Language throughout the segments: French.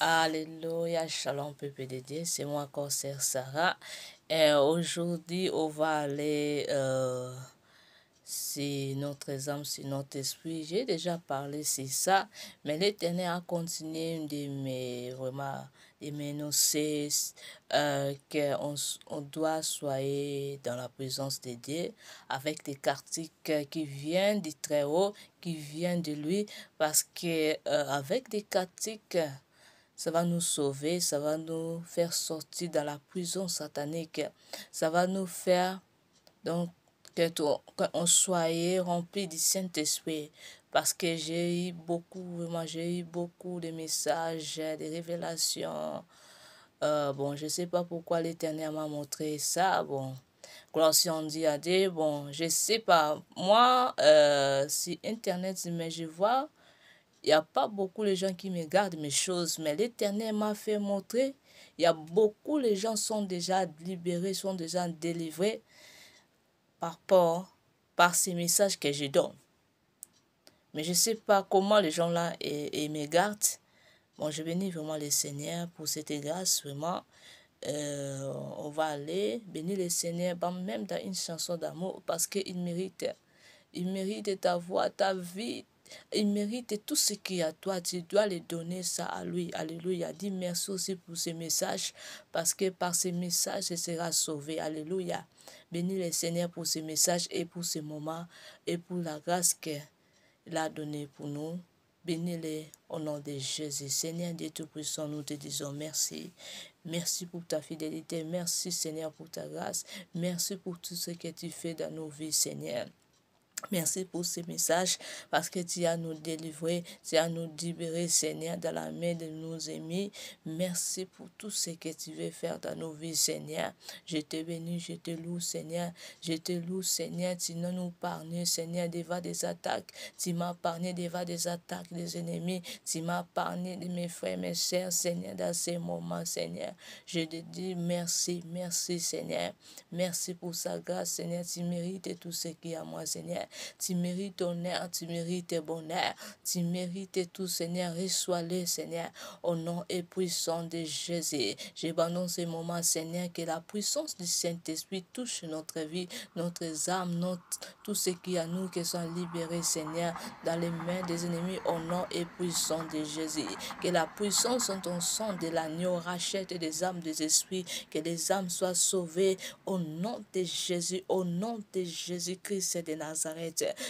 Alléluia, shalom peuple de Dieu, c'est moi Corsaire Sarah. Et aujourd'hui, on va aller sur notre âme, sur notre esprit. J'ai déjà parlé sur ça, mais l'Éternel a continué de m'énoncer qu'on doit soyez dans la présence de Dieu avec des cantiques qui viennent du Très-Haut, qui viennent de lui, parce que avec des cantiques, ça va nous sauver, ça va nous faire sortir de la prison satanique. Ça va nous faire donc qu'on soit rempli du Saint-Esprit. Parce que j'ai eu beaucoup de messages, de révélations. Bon, je ne sais pas pourquoi l'Éternel m'a montré ça. Bon, gloire si on dit à Dieu. Bon, je ne sais pas. Moi, sur Internet, mais je vois il n'y a pas beaucoup de gens qui me gardent mes choses, mais l'Éternel m'a fait montrer. Il y a beaucoup de gens sont déjà libérés, sont déjà délivrés par ces messages que je donne. Mais je ne sais pas comment les gens là me gardent. Bon, je bénis vraiment le Seigneur pour cette grâce, vraiment. On va aller bénir le Seigneur, même dans une chanson d'amour, parce qu'il mérite. Il mérite ta voix, ta vie. Il mérite tout ce qui est à toi. Tu dois le donner ça à lui. Alléluia. Dis merci aussi pour ce message. Parce que par ce message, il sera sauvé. Alléluia. Bénis le Seigneur pour ce message et pour ce moment. Et pour la grâce qu'il a donnée pour nous. Bénis-le au nom de Jésus. Seigneur Dieu Tout-Puissant, nous te disons merci. Merci pour ta fidélité. Merci Seigneur pour ta grâce. Merci pour tout ce que tu fais dans nos vies, Seigneur. Merci pour ce message parce que tu as nous délivré, tu as nous libéré, Seigneur, dans la main de nos ennemis. Merci pour tout ce que tu veux faire dans nos vies, Seigneur. Je te bénis, je te loue, Seigneur. Je te loue, Seigneur. Tu nous nous parles, Seigneur, devant des attaques. Tu m'as parlé devant des attaques des ennemis. Tu m'as parlé de mes frères, mes sœurs, Seigneur, dans ces moments, Seigneur. Je te dis merci, merci, Seigneur. Merci pour sa grâce, Seigneur. Tu mérites tout ce qui est à moi, Seigneur. Tu mérites honneur, tu mérites bonheur, tu mérites tout, Seigneur. Reçois-le, Seigneur, au nom et puissant de Jésus. J'abandonne ce moment, Seigneur, que la puissance du Saint-Esprit touche notre vie, notre âme, tout ce qui est à nous qui sont libérés, Seigneur, dans les mains des ennemis, au nom et puissant de Jésus. Que la puissance en ton sang de l'agneau rachète des âmes, des esprits, que les âmes soient sauvées, au nom de Jésus, au nom de Jésus-Christ de Nazareth.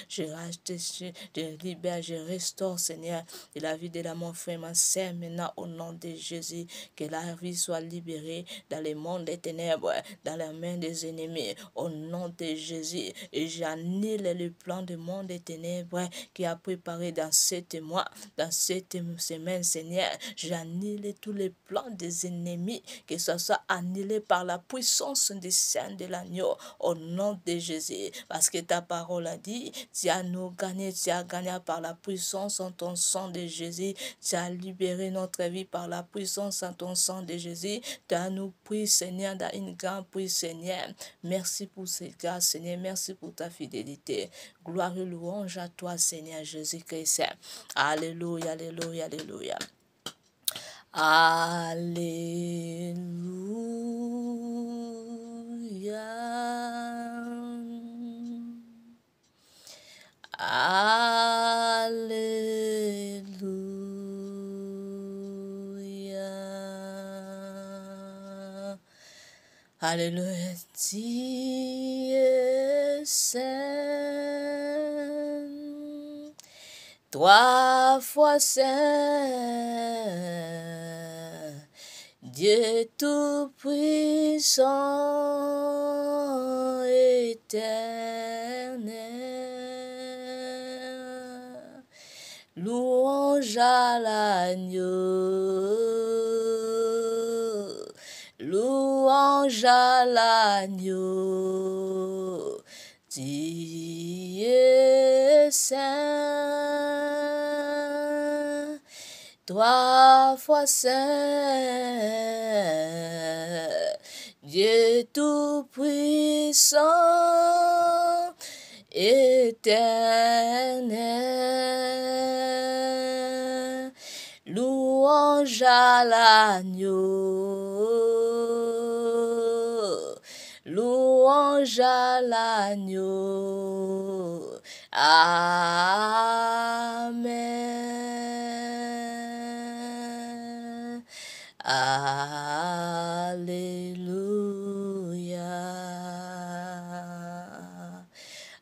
Je rachète, je libère, je restaure, Seigneur, de la vie de mon frère, ma sœur, maintenant, au nom de Jésus, que la vie soit libérée dans le monde des ténèbres, dans la main des ennemis, au nom de Jésus. Et j'annule le plan du monde des ténèbres qui a préparé dans 7 mois, dans cette semaine, Seigneur. J'annule tous les plans des ennemis, que ce soit annulé par la puissance du sang de l'agneau, au nom de Jésus, parce que ta parole a dit, tu as nous gagné, tu as gagné par la puissance en ton sang de Jésus, tu as libéré notre vie par la puissance en ton sang de Jésus, tu as nous pris, Seigneur, dans une grande prise, Seigneur. Merci pour cette grâce, Seigneur, merci pour ta fidélité. Gloire et louange à toi, Seigneur Jésus-Christ. Alléluia, alléluia, alléluia. Alléluia. Alléluia. Tu es saint, 3 fois saint, Dieu tout-puissant, éternel, louange à l'agneau, louange à l'agneau, tu es saint, 3 fois saint, Dieu tout-puissant, éternel, louange louange à l'agneau, louange à l'agneau. Amen. Alléluia.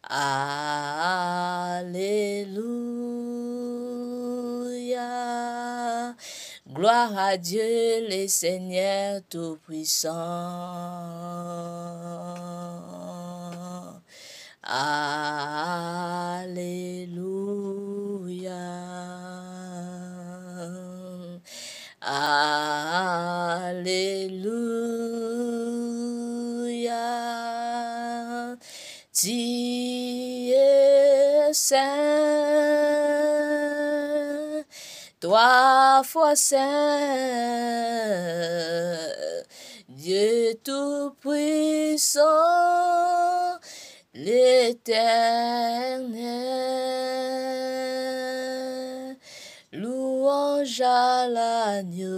Alléluia. Gloire à Dieu, le Seigneur Tout-Puissant. Alléluia. Alléluia. Tu es saint, 3 fois saint, Dieu Tout-Puissant, l'Éternel. Louange à l'agneau,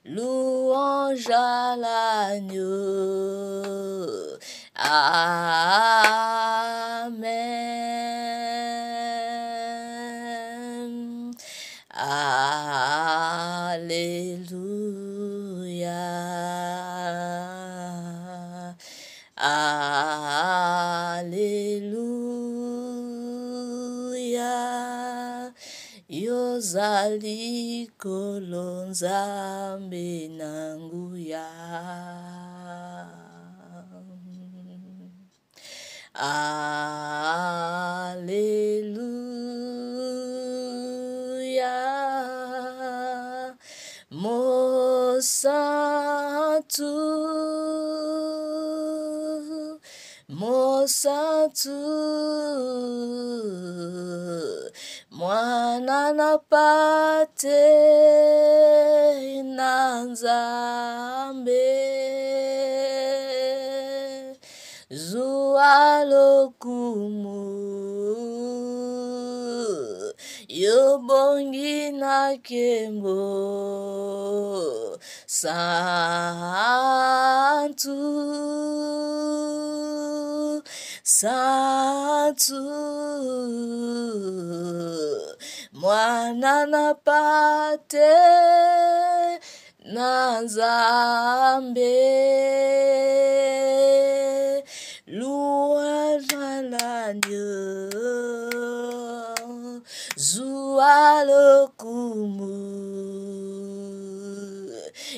louange à l'agneau. Amen. Alléluia. Alléluia. Yozali kolonzambe nanguya. Alléluia. Mon santu, mon santu, mwana na pate na Nzambe, zuwa lokumu, yobongi na kembo, santu, santu, mwana na pate na Nzambe, louange à l'agneau, zuwa lokumu,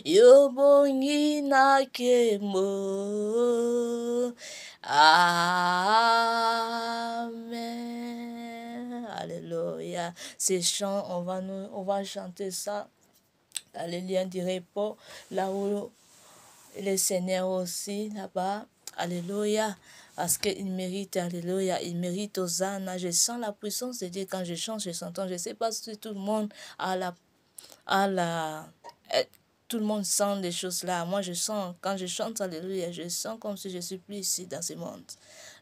yobongi na kembo. Amen. Alléluia. Ces chants, on va chanter ça dans les liens du repos, là où le Seigneur aussi, là-bas. Alléluia. Parce qu'il mérite, alléluia, il mérite Hosanna. Je sens la puissance de Dieu quand je chante, je s'entends. Je ne sais pas si tout le monde tout le monde sent des choses là. Moi, je sens, quand je chante, alléluia, je sens comme si je suis plus ici dans ce monde.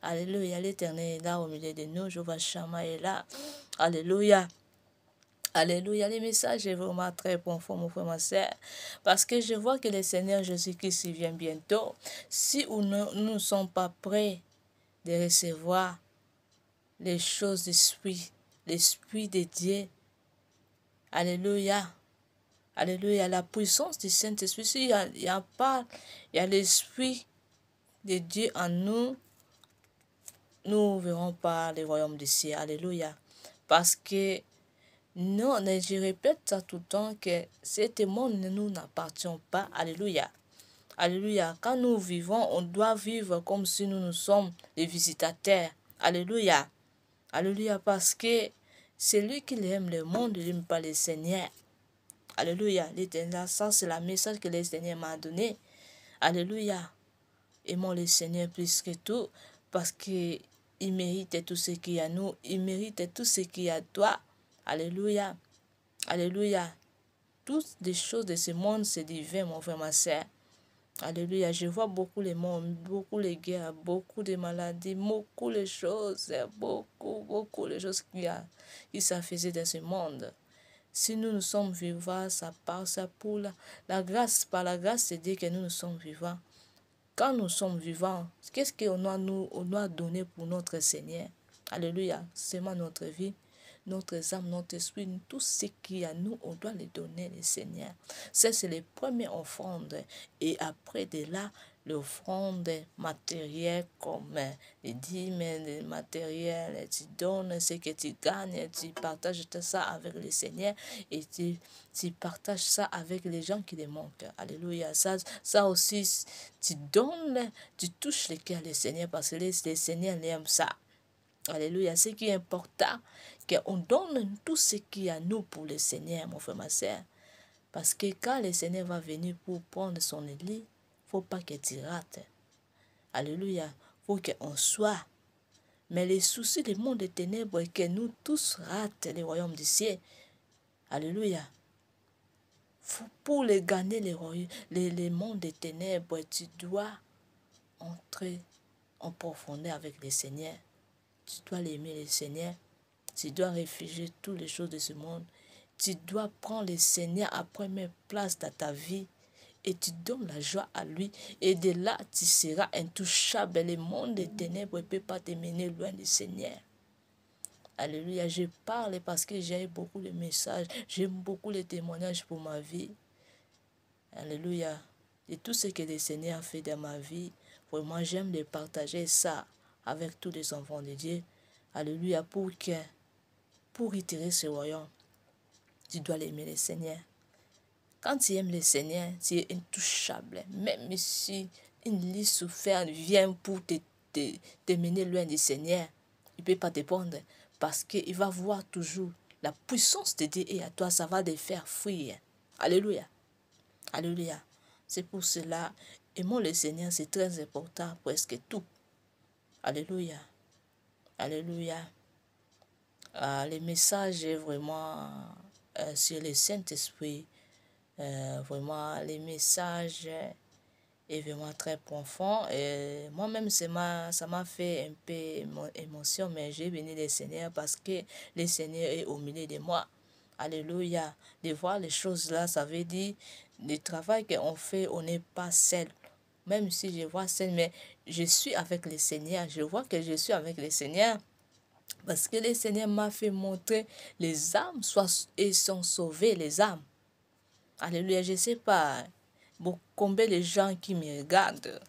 Alléluia, l'Éternel est là au milieu de nous. Jéhovah Shammah est là. Alléluia. Alléluia, les messages est vraiment très profond, mon frère, ma soeur, parce que je vois que le Seigneur Jésus-Christ vient bientôt. Si nous ne sommes pas prêts de recevoir les choses d'esprit, l'esprit de Dieu, alléluia, alléluia, la puissance du Saint-Esprit, s'il y a l'esprit de Dieu en nous, nous ne verrons pas le royaume des cieux, alléluia, parce que non, je répète ça tout le temps que ce monde ne nous appartient pas. Alléluia. Alléluia. Quand nous vivons, on doit vivre comme si nous sommes des visitateurs. Alléluia. Alléluia. Parce que celui qui aime le monde, il n'aime pas le Seigneur. Alléluia. Ça, c'est le message que le Seigneur m'a donné. Alléluia. Aimons le Seigneur plus que tout parce qu'il mérite tout ce qu'il y a à nous. Il mérite tout ce qu'il y a à toi. Alléluia. Alléluia. Toutes les choses de ce monde, c'est divin, mon frère, ma soeur. Alléluia, je vois beaucoup les morts, beaucoup les guerres, beaucoup de maladies, beaucoup les choses, beaucoup les choses qui s'affisaient dans ce monde. Si nous nous sommes vivants, ça passe pour la grâce, par la grâce, c'est dire que nous sommes vivants. Quand nous sommes vivants, qu'est-ce qu'on doit donner pour notre Seigneur? Alléluia, seulement notre vie, notre âme, notre esprit, tout ce qu'il y a, nous, on doit les donner, le Seigneur. Ça, c'est les premières offrandes. Et après de là, l'offrande matérielle comme les dîmes, les matériels, tu donnes ce que tu gagnes, tu partages ça avec le Seigneur et tu partages ça avec les gens qui les manquent. Alléluia. Ça aussi, tu donnes, tu touches le cœur du Seigneur parce que le Seigneur aime ça. Alléluia. Ce qui est important, qu'on donne tout ce qu'il y a nous pour le Seigneur, mon frère, ma soeur. Parce que quand le Seigneur va venir pour prendre son église, il ne faut pas que tu rates. Alléluia. Il faut qu'on soit. Mais les soucis du monde des ténèbres est que nous tous ratent le royaume du ciel. Alléluia. Pour les gagner les mondes des ténèbres, tu dois entrer en profondeur avec le Seigneur. Tu dois l'aimer, le Seigneur. Tu dois réfugier toutes les choses de ce monde. Tu dois prendre le Seigneur à première place dans ta vie. Et tu donnes la joie à lui. Et de là, tu seras intouchable. Le monde des ténèbres ne peut pas te mener loin du Seigneur. Alléluia. Je parle parce que j'ai beaucoup de messages. J'aime beaucoup les témoignages pour ma vie. Alléluia. Et tout ce que le Seigneur a fait dans ma vie, vraiment, j'aime de partager ça avec tous les enfants de Dieu. Alléluia. Pour itérer ce royaume, tu dois l'aimer le Seigneur. Quand tu aimes le Seigneur, tu es intouchable. Même si une liste soufferte vient pour te mener loin du Seigneur, il ne peut pas te prendre parce qu'il va voir toujours la puissance de Dieu et à toi, ça va te faire fuir. Alléluia. Alléluia. C'est pour cela, aimons le Seigneur, c'est très important, presque tout. Alléluia. Alléluia. Les messages vraiment sur le Saint-Esprit, vraiment les messages est vraiment très profond. Moi-même, ça m'a fait un peu émotion, mais j'ai béni le Seigneur parce que le Seigneur est au milieu de moi. Alléluia. De voir les choses là, ça veut dire le travail qu'on fait, on n'est pas seul. Même si je vois seul, mais je suis avec le Seigneur. Je vois que je suis avec le Seigneur. Parce que le Seigneur m'a fait montrer les âmes et sont sauvées, les âmes. Alléluia, je ne sais pas combien de gens qui me regardent.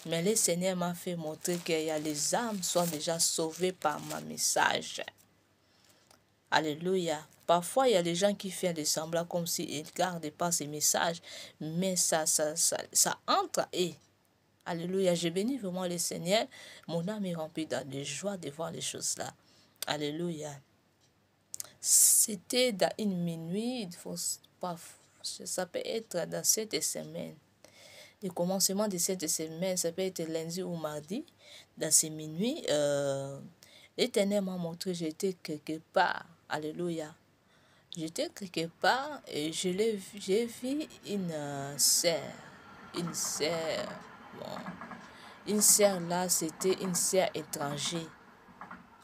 Mais le Seigneur m'a fait montrer que les âmes sont déjà sauvées par mon message. Alléluia. Parfois, il y a des gens qui font des semblants comme s'ils ne gardent pas ces messages. Mais ça entre et alléluia. Je bénis vraiment le Seigneur. Mon âme est remplie de joie de voir les choses là. Alléluia. C'était dans une minuit, ça peut être dans cette semaine. Le commencement de cette semaine, ça peut être lundi ou mardi. Dans ces minuit, l'Éternel m'a montré, j'étais quelque part. Alléluia. J'étais quelque part et j'ai vu une sœur. Une sœur. Bon. Une sœur là, c'était une sœur étrangère.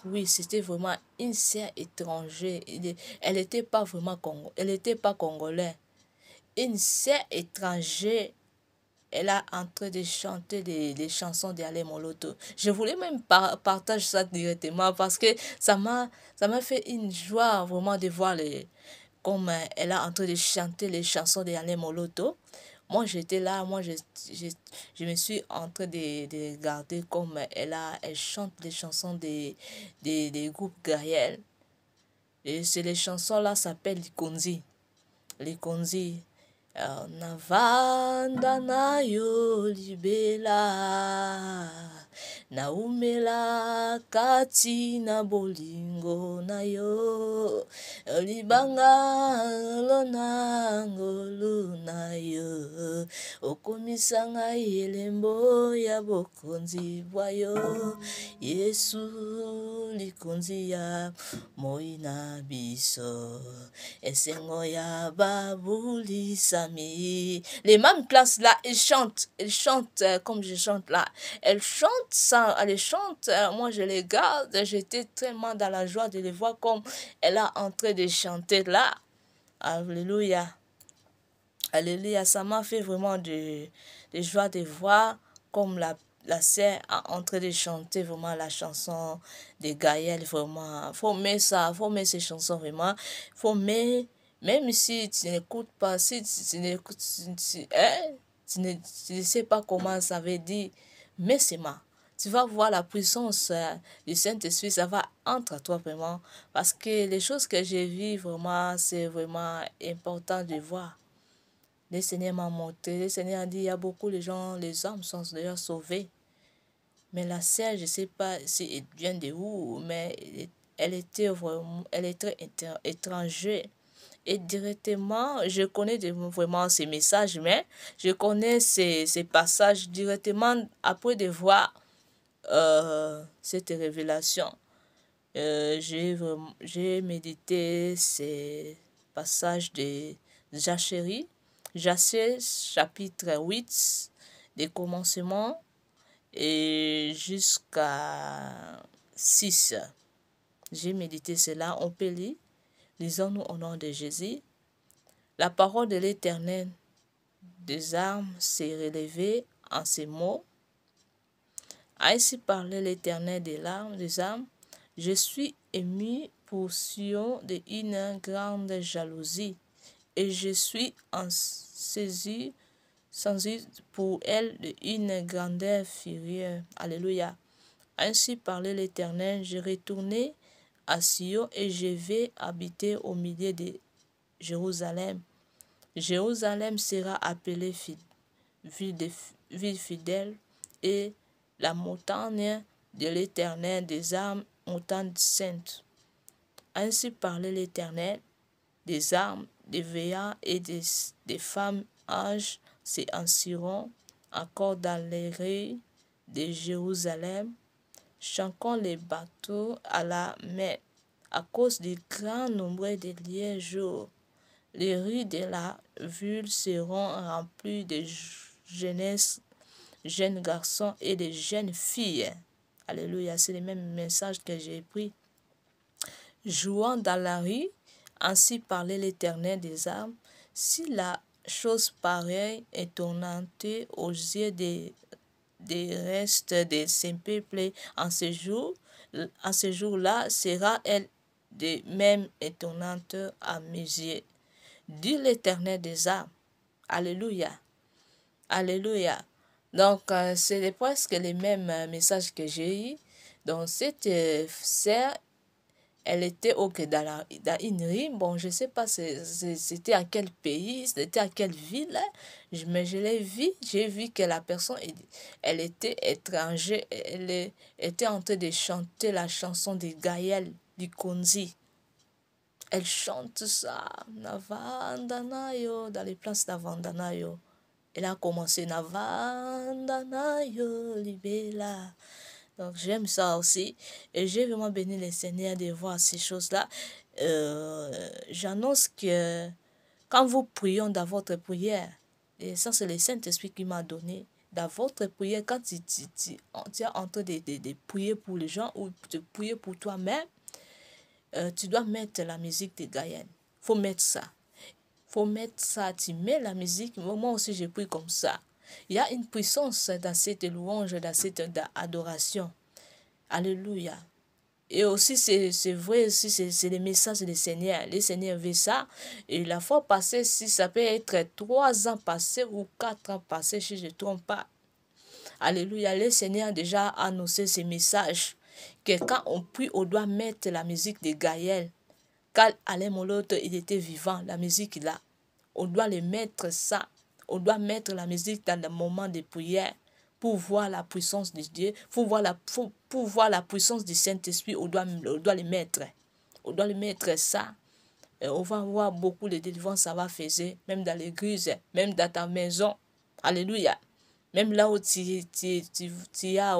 Oui, c'était vraiment une sœur étrangère. Elle n'était pas vraiment elle n'était pas congolaise. Une sœur étrangère, elle a en train de chanter des chansons d'Alain Moloto. Je voulais même partager ça directement parce que ça m'a fait une joie vraiment de voir comme elle a en train de chanter les chansons d'Alain Moloto. Moi, j'étais là, je me suis en train de regarder comme elle chante les chansons des groupes Gaël. Et les chansons-là s'appellent Likonzi. Likonzi. Navanda na yo libela. Naumela kati na bolingo na yo. Libanga lona ngolu na yo. Okomisa ngai elembo ya bokonzi bwa yo. Yesu likonzi ya moi na biso. Esengo ya babulisa amis. Les mêmes places là, elles chantent comme je chante là. Elles chantent ça, elles chantent, moi je les garde, j'étais tellement dans la joie de les voir comme elle est en train de chanter là. Alléluia. Alléluia, ça m'a fait vraiment de joie de voir comme la sœur est en train de chanter vraiment la chanson de Gaël, vraiment. Faut mettre ça, faut mettre ces chansons vraiment. Faut mettre, même si tu n'écoutes pas, si tu n'écoutes, tu ne sais pas comment ça veut dire, mais c'est moi. Tu vas voir la puissance du Saint-Esprit, ça va entre toi vraiment. Parce que les choses que j'ai vues vraiment, c'est vraiment important de voir. Le Seigneur m'a montré, le Seigneur a dit, il y a beaucoup de gens, les hommes sont d'ailleurs sauvés. Mais la sœur, je ne sais pas si elle vient de où, mais elle était étrangère. Et directement, je connais vraiment ces messages, mais je connais ces passages directement après de voir cette révélation. J'ai médité ces passages de Jachérie, Jacques chapitre 8, des commencements et jusqu'à 6. J'ai médité cela, on peut lire. Lisons-nous au nom de Jésus. La parole de l'Éternel des armes s'est relevée en ces mots. Ainsi parlait l'Éternel des armes. Je suis ému pour Sion d'une grande jalousie, et je suis en saisie pour elle d'une grandeur furieuse. Alléluia. Ainsi parlait l'Éternel, je retournai à Sion et je vais habiter au milieu de Jérusalem. Jérusalem sera appelée ville fidèle et la montagne de l'Éternel des armes, montagne sainte. Ainsi parlait l'Éternel, des armes, des veillants et des femmes âges s'assureront encore dans les rues de Jérusalem, chanquant les bateaux à la mer, à cause du grand nombre de liégeaux. Les rues de la ville seront remplies de jeunesse, jeunes garçons et de jeunes filles. Alléluia, c'est le même message que j'ai pris. Jouant dans la rue, ainsi parlait l'Éternel des armes, si la chose pareille est étonnante aux yeux des restes de ces peuples en ce jour-là, sera-elle de même étonnante à mes yeux, dit l'Éternel des armes. Alléluia. Alléluia. Donc, c'est presque les mêmes messages que j'ai eu. Donc, cette sœur, elle était dans une rue. Bon, je ne sais pas c'était à quel pays, c'était à quelle ville, mais je l'ai vu. J'ai vu que la personne, elle était étrangère. Elle était en train de chanter la chanson de Gaël du Konzi. Elle chante ça, Navandanayo, dans les places Navandanayo. Elle a commencé Navandanayo, Libela. Donc j'aime ça aussi. Et j'ai vraiment béni le Seigneur de voir ces choses-là. J'annonce que quand vous priez dans votre prière, et ça c'est le Saint-Esprit qui m'a donné, dans votre prière, quand tu es en train de prier pour les gens ou de prier pour toi-même, tu dois mettre la musique de Gaël. Faut mettre ça. Faut mettre ça. Tu mets la musique. Moi aussi, je prie comme ça. Il y a une puissance dans cette louange, dans cette adoration. Alléluia. Et aussi, c'est vrai, aussi, c'est le message du Seigneur. Le Seigneur veut ça. Et la fois passée, si ça peut être 3 ans passés ou 4 ans passés, si je ne trompe pas. Alléluia. Le Seigneur a déjà annoncé ce message. Que quand on prie, on doit mettre la musique de Gaël. Quand Alain Molotte, il était vivant, la musique là. On doit le mettre ça. On doit mettre la musique dans le moment de prière pour voir la puissance de Dieu, pour voir la puissance du Saint-Esprit. On doit le mettre. On doit le mettre ça. Et on va voir beaucoup de délivrances, ça va faire, même dans l'église, même dans ta maison. Alléluia. Même là où tu as,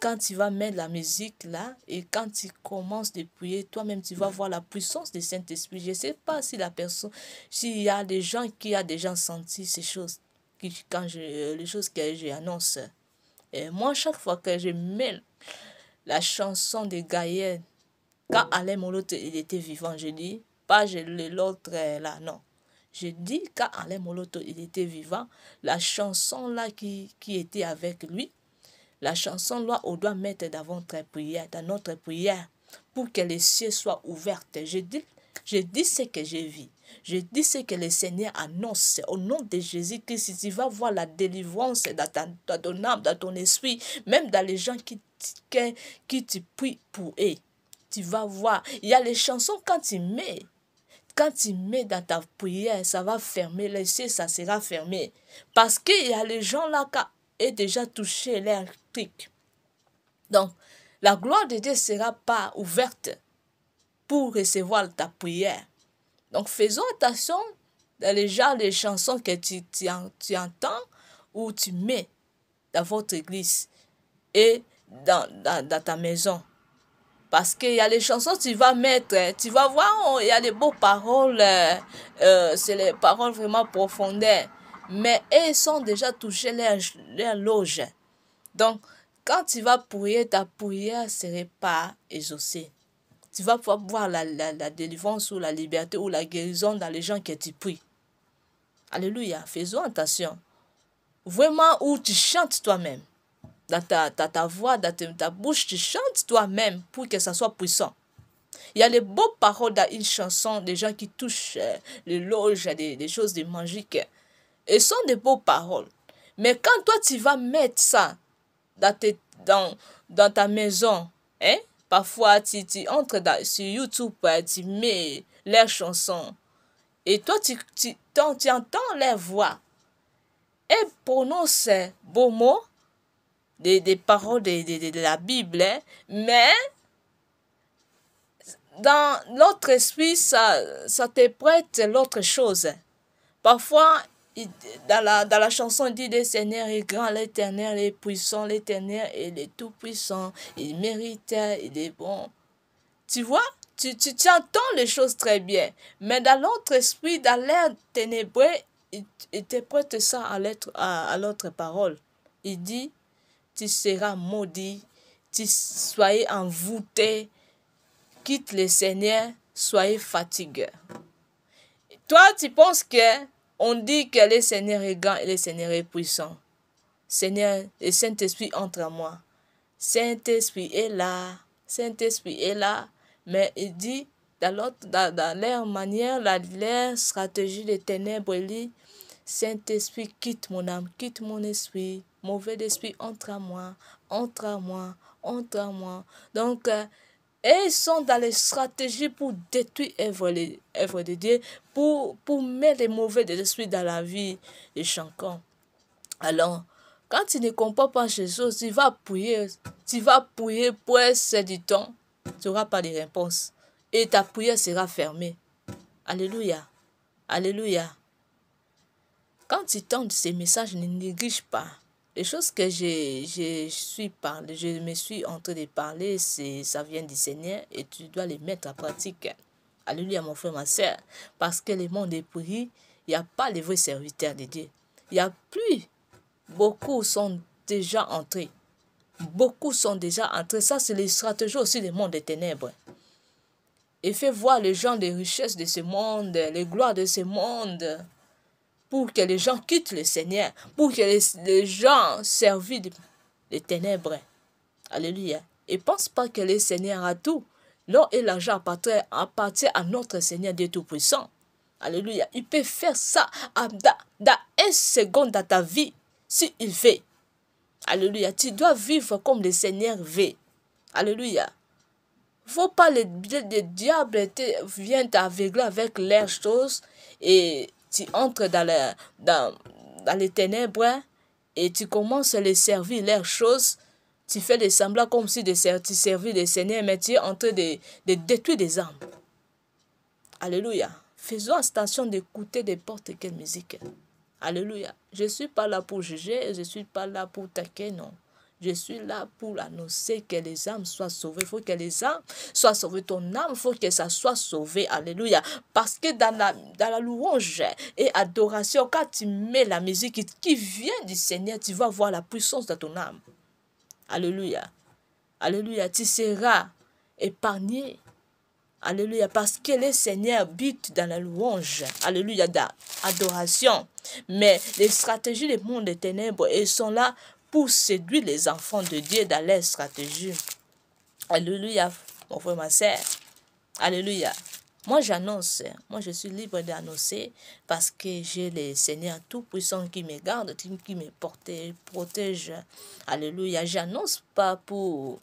quand tu vas mettre la musique là, et quand tu commences de prier, toi-même, tu vas voir la puissance du Saint-Esprit. Je ne sais pas si la personne, s'il y a des gens qui ont déjà senti ces choses, les choses que j'annonce. Et moi, chaque fois que je mets la chanson de Gaël, quand Alain Moloto il était vivant, je dis, pas l'autre là, non. Je dis quand Alain Moloto il était vivant, la chanson là qui était avec lui, la chanson là, on doit mettre dans notre prière, pour que les cieux soient ouverts. Je dis ce que j'ai vu. Je dis ce que le Seigneur annonce au nom de Jésus-Christ. Si tu vas voir la délivrance dans ton âme, dans ton esprit, même dans les gens qui te prient pour eux, tu vas voir. Il y a les chansons quand tu mets dans ta prière, ça va fermer, les cieux, ça sera fermé. Parce qu'il y a les gens là qui ont déjà touché leur truc. Donc, la gloire de Dieu ne sera pas ouverte pour recevoir ta prière. Donc, faisons attention dans les genres de chansons que tu entends ou tu mets dans votre église et dans ta maison. Parce qu'il y a les chansons tu vas mettre, tu vas voir, il y a des beaux paroles, c'est les paroles vraiment profondeurs. Mais elles sont déjà touchées leur loge. Donc, quand tu vas prier, ta prière ne serait pas exaucée. Tu vas pouvoir voir la délivrance ou la liberté ou la guérison dans les gens que tu pries. Alléluia, faisons attention. Vraiment où tu chantes toi-même. Dans ta voix, dans ta bouche, tu chantes toi-même pour que ça soit puissant. Il y a les beaux paroles dans une chanson, des gens qui touchent les loges, des choses magiques. Et ce sont des beaux paroles. Mais quand toi, tu vas mettre ça dans ta maison, hein, parfois, tu entres sur YouTube, tu mets leurs chansons. Et toi, tu entends leur voix. Et prononce ces beaux mots, des paroles de la Bible, hein, mais dans l'autre esprit, ça te prête l'autre chose. Parfois, dans la chanson, il dit le Seigneur est grand, l'Éternel est puissant, l'Éternel est tout-puissant, il mérite, il est bon. Tu vois, tu entends les choses très bien, mais dans l'autre esprit, dans l'air ténébreux, il te prête ça à l'autre parole. Il dit, tu seras maudit, tu soyez envoûté, quitte le Seigneur, soyez fatigué. Toi, tu penses que on dit que le Seigneur est grand et le Seigneur est puissant. Seigneur, le Saint-Esprit entre en moi. Saint-Esprit est là. Saint-Esprit est là. Mais il dit, dans leur manière, leur stratégie de ténèbres, il dit, Saint-Esprit, quitte mon âme, quitte mon esprit. Mauvais esprit, entre en moi, entre en moi, entre en moi. Donc, et ils sont dans les stratégies pour détruire l'œuvre de Dieu, pour mettre les mauvais esprits dans la vie des chacun. Alors, quand tu ne comprends pas ces choses, tu vas prier pour essayer du temps, tu n'auras pas de réponse. Et ta prière sera fermée. Alléluia. Alléluia. Quand tu tentes ces messages, ne néglige pas. Les choses que je me suis en train de parler, ça vient du Seigneur et tu dois les mettre en pratique. Alléluia, mon frère, ma soeur. Parce que le monde est pourri, il n'y a pas les vrais serviteurs de Dieu. Il n'y a plus. Beaucoup sont déjà entrés. Beaucoup sont déjà entrés. Ça, c'est les stratégies aussi du monde des ténèbres. Et fais voir les gens des richesses de ce monde, les gloires de ce monde, pour que les gens quittent le Seigneur, pour que les gens servent les ténèbres. Alléluia. Et pense pas que le Seigneur a tout. L'or et l'argent appartiennent à notre Seigneur Dieu Tout-Puissant. Alléluia. Il peut faire ça dans une seconde dans ta vie, s'il veut. Alléluia. Tu dois vivre comme le Seigneur veut. Alléluia. Faut pas les diables viennent t'aveugler avec leurs choses et tu entres dans les ténèbres et tu commences à les servir leurs choses. Tu fais des semblants comme si tu servis le Seigneur, mais tu es en train de détruire des âmes. Alléluia. Faisons attention d'écouter n'importe quelle musique. Alléluia. Je ne suis pas là pour juger, je ne suis pas là pour taquer, non. Je suis là pour annoncer que les âmes soient sauvées. Il faut que les âmes soient sauvées. Ton âme, il faut que ça soit sauvé. Alléluia. Parce que dans la louange et adoration, quand tu mets la musique qui vient du Seigneur, tu vas voir la puissance de ton âme. Alléluia. Alléluia. Tu seras épargné. Alléluia. Parce que le Seigneur habite dans la louange. Alléluia. Dans l'adoration. Mais les stratégies du monde des ténèbres, elles sont là pour séduire les enfants de Dieu dans leur stratégie. Alléluia, mon frère, ma soeur. Alléluia. Moi, j'annonce. Moi, je suis libre d'annoncer parce que j'ai le Seigneur Tout-Puissant qui me garde, qui me protège. Alléluia. J'annonce pas pour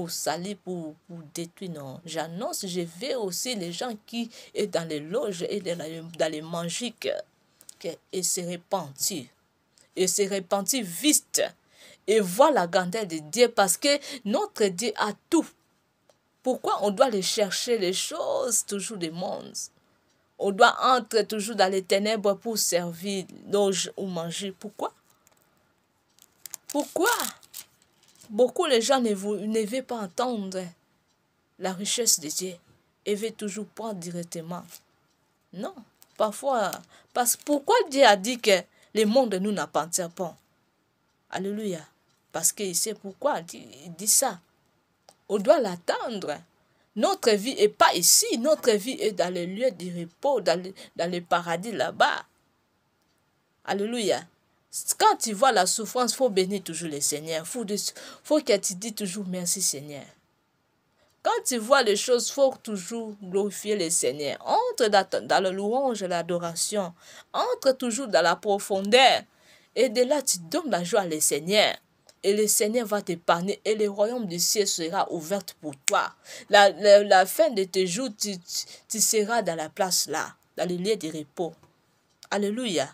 salir, pour détruire, non. J'annonce, je vais aussi les gens qui sont dans les loges et dans les magiques et se repentir. Et se repentir vite. Et voir la grandeur de Dieu parce que notre Dieu a tout. Pourquoi on doit aller chercher les choses toujours du monde? On doit entrer toujours dans les ténèbres pour servir, loger ou manger. Pourquoi? Pourquoi? Beaucoup de gens ne veulent pas entendre la richesse de Dieu et veulent toujours prendre directement. Non, parfois, pourquoi Dieu a dit que le monde nous n'appartient pas? Alléluia. Parce qu'il sait pourquoi il dit ça. On doit l'attendre. Notre vie n'est pas ici. Notre vie est dans les lieux de repos, dans le paradis là-bas. Alléluia. Quand tu vois la souffrance, il faut bénir toujours le Seigneur. Il faut que tu dises toujours merci Seigneur. Quand tu vois les choses, il faut toujours glorifier le Seigneur. Entre dans la louange et l'adoration. Entre toujours dans la profondeur. Et de là, tu donnes la joie au Seigneur. Et le Seigneur va t'épargner et le royaume du ciel sera ouvert pour toi. La fin de tes jours, tu seras dans la place là, dans le lieu de repos. Alléluia.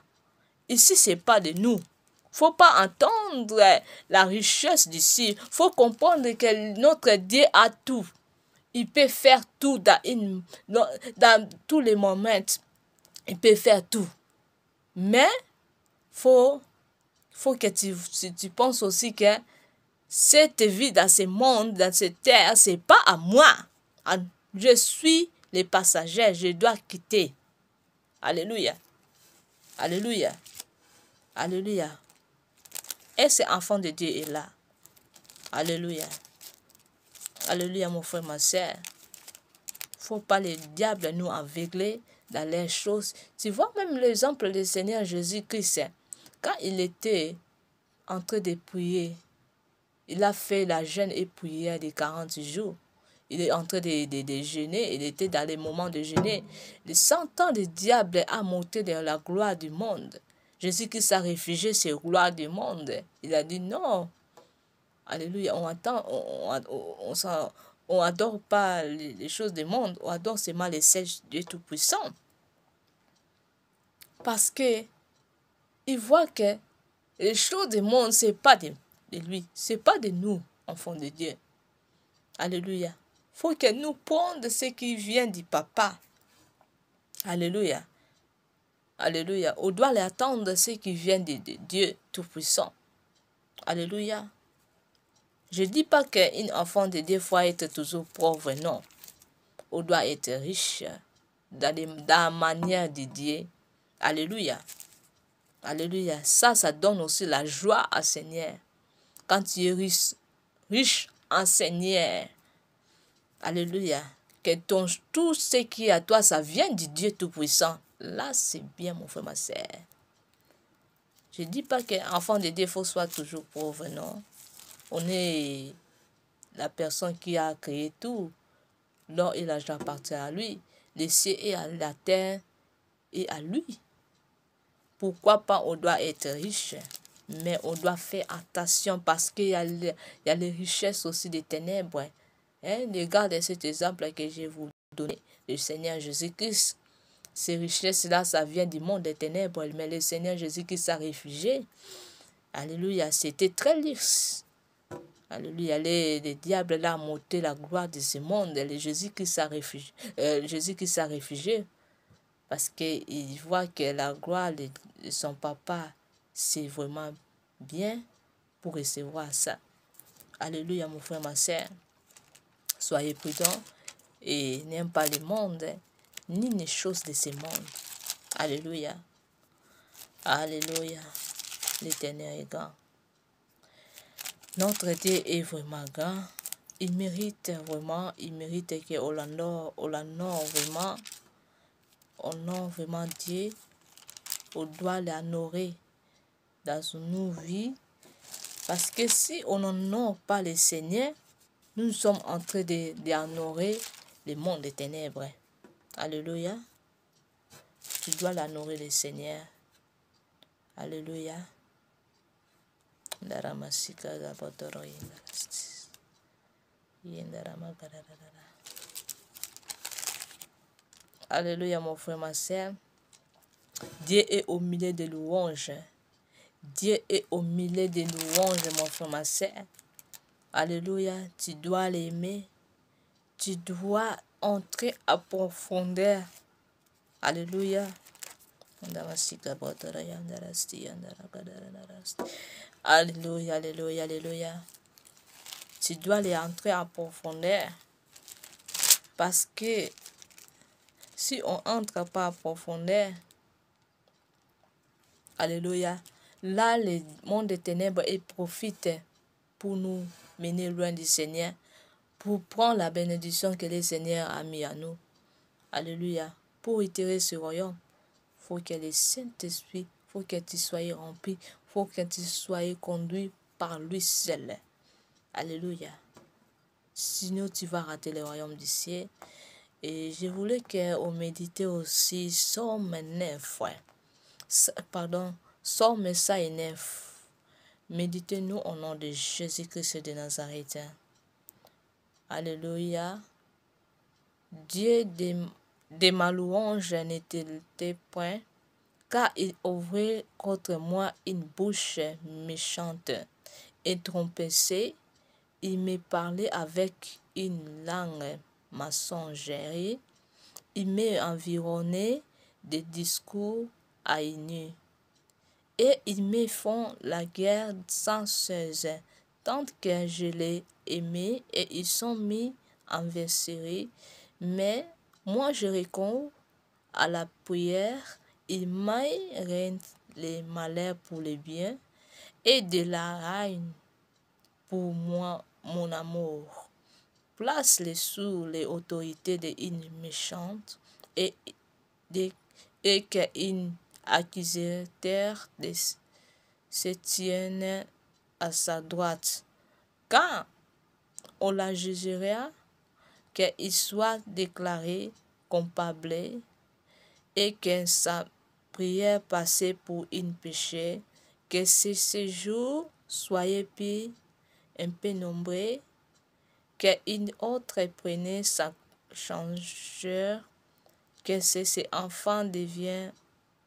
Ici, ce n'est pas de nous. Il ne faut pas entendre la richesse d'ici. Il faut comprendre que notre Dieu a tout. Il peut faire tout dans tous les moments. Il peut faire tout. Mais faut que tu penses aussi que cette vie dans ce monde, dans cette terre, ce n'est pas à moi. Je suis le passager, je dois quitter. Alléluia. Alléluia. Alléluia. Et cet enfant de Dieu est là. Alléluia. Alléluia, mon frère, ma soeur. Il ne faut pas le diable nous aveugler dans les choses. Tu vois même l'exemple du Seigneur Jésus-Christ. Quand il était en train de prier, il a fait la jeûne et prière de 40 jours. Il est en train de jeûner, il était dans les moments de jeûner. Le 100 ans de diable a monté dans la gloire du monde. Jésus-Christ a réfugié sur la gloire du monde. Il a dit non. Alléluia, on adore pas les choses du monde, on adore seulement les seigneurs Dieu Tout-Puissant. Parce que il voit que les choses du monde, ce n'est pas de lui, ce n'est pas de nous, enfants de Dieu. Alléluia. Il faut que nous prenions ce qui vient du Papa. Alléluia. Alléluia. On doit attendre ce qui vient de Dieu Tout-Puissant. Alléluia. Je ne dis pas qu'un enfant de Dieu faut être toujours pauvre, non. On doit être riche dans la manière de Dieu. Alléluia. Alléluia. Ça donne aussi la joie au Seigneur. Quand tu es riche en Seigneur. Alléluia. Que tout ce qui est à toi, ça vient du Dieu Tout-Puissant. Là, c'est bien, mon frère, ma soeur. Je ne dis pas qu'un enfant de Dieu faut soit toujours pauvre, non. On est la personne qui a créé tout. L'or et l'argent appartiennent à lui. Les cieux et la terre et à lui. Pourquoi pas on doit être riche, mais on doit faire attention parce qu'il y a les richesses aussi des ténèbres. Regardez cet exemple que je vais vous donner. Le Seigneur Jésus-Christ, ces richesses-là, ça vient du monde des ténèbres, mais le Seigneur Jésus-Christ s'est réfugié. Alléluia, c'était très lisse. Alléluia, les diables là ont monté la gloire de ce monde. Jésus-Christ s'est réfugié. Parce qu'il voit que la gloire de son papa, c'est vraiment bien pour recevoir ça. Alléluia, mon frère, ma sœur. Soyez prudents et n'aime pas le monde, ni les choses de ce monde. Alléluia. Alléluia. L'Éternel est grand. Notre Dieu est vraiment grand. Il mérite qu'on l'honore vraiment. Honore vraiment Dieu. On doit l'honorer dans nos vies. Parce que si on n'honore pas le Seigneur, nous sommes en train d'honorer le monde des ténèbres. Alléluia. Tu dois l'honorer le Seigneur. Alléluia. Alléluia, mon frère, ma sœur. Dieu est au milieu des louanges. Dieu est au milieu des louanges, mon frère, ma sœur. Alléluia, tu dois l'aimer. Tu dois entrer à profondeur. Alléluia. Alléluia, alléluia, alléluia. Tu dois les entrer en profondeur. Parce que si on entre pas en profondeur, alléluia, là le monde des ténèbres il profite pour nous mener loin du Seigneur, pour prendre la bénédiction que le Seigneur a mis à nous. Alléluia. Pour itérer ce royaume, il faut que le Saint-Esprit, il faut que tu sois rempli, il faut que tu sois conduit par lui seul. Alléluia. Sinon, tu vas rater le royaume du ciel. Et je voulais qu'on médite aussi Somme 9. Pardon, Somme 9. Méditez-nous au nom de Jésus-Christ de Nazareth. Alléluia. Dieu de ma louange n'était point, car il ouvrait contre moi une bouche méchante et trompée. Il me parlait avec une langue mensongère. Il m'a environné de discours haineux. Et ils me font la guerre sans cesse, tant que je les aimais et ils sont mis en verserie. Mais moi je réponds à la prière, il m'aide les malheurs pour le bien et de la haine pour moi, mon amour. Place-les sous les autorités d'une méchante et qu'une accusateur se tienne à sa droite. Quand on la jugera, qu'il soit déclaré coupable et que sa prière passe pour une péché, que ce jour soit pire, un peu nombreux, qu'une autre prenne sa changeur, que ces enfants deviennent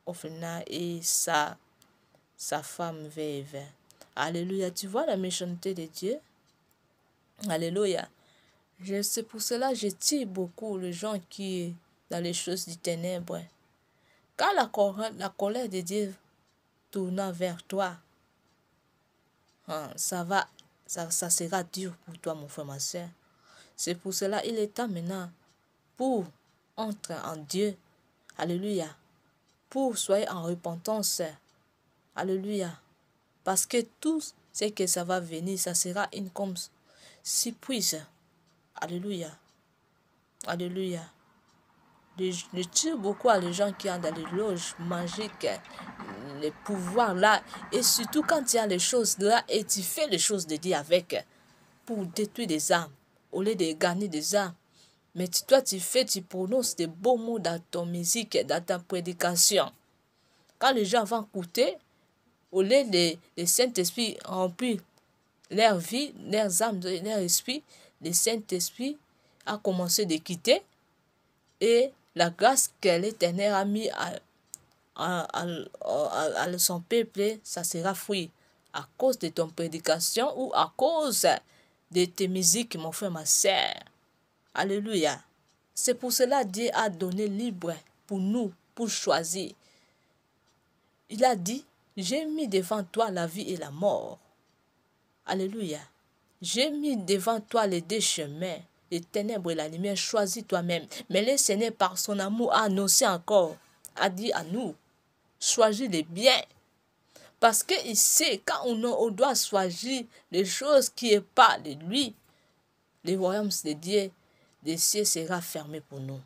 au final et sa femme veuve. Alléluia. Tu vois la méchanceté de Dieu? Alléluia. C'est pour cela que je tire beaucoup les gens qui sont dans les choses du ténèbre. Quand la colère de Dieu tourne vers toi, ça sera dur pour toi, mon frère, ma soeur. C'est pour cela qu'il est temps maintenant pour entrer en Dieu. Alléluia. Pour soyez en repentance. Alléluia. Parce que tout ce que ça va venir, ça sera une comme surprise. Alléluia. Alléluia. Je tire beaucoup à les gens qui ont dans les loges magiques, les pouvoirs là. Et surtout quand tu as les choses là et tu fais les choses de Dieu avec pour détruire des âmes, au lieu de gagner des âmes. Mais toi, tu prononces des beaux mots dans ton musique, dans ta prédication. Quand les gens vont écouter, au lieu de le Saint-Esprit remplir leur vie, leurs âmes, leur esprit, le Saint-Esprit a commencé de quitter et la grâce que l'Éternel a mis à son peuple, ça sera fouillé à cause de ton prédication ou à cause de tes musiques, mon frère, ma sœur. Alléluia. C'est pour cela que Dieu a donné libre pour nous, pour choisir. Il a dit, j'ai mis devant toi la vie et la mort. Alléluia. J'ai mis devant toi les deux chemins, les ténèbres et la lumière, choisis toi-même. Mais le Seigneur, par son amour, a annoncé encore, a dit à nous, choisis les biens. Parce qu'il sait, quand on doit choisir les choses qui n'est pas de lui, le royaume de Dieu, des cieux sera fermé pour nous.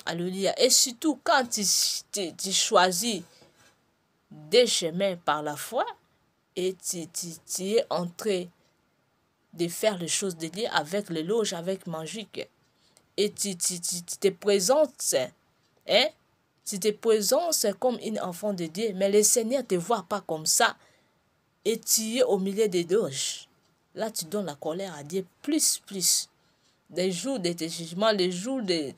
Alléluia. Et surtout, quand tu choisis des chemins par la foi, et tu es entré de faire les choses de Dieu avec les loges, avec magique. Et tu te présentes, hein? Tu te présentes comme un enfant de Dieu, mais le Seigneur ne te voit pas comme ça. Et tu es au milieu des loges. Là, tu donnes la colère à Dieu plus. Les jours de tes jugements, les jours de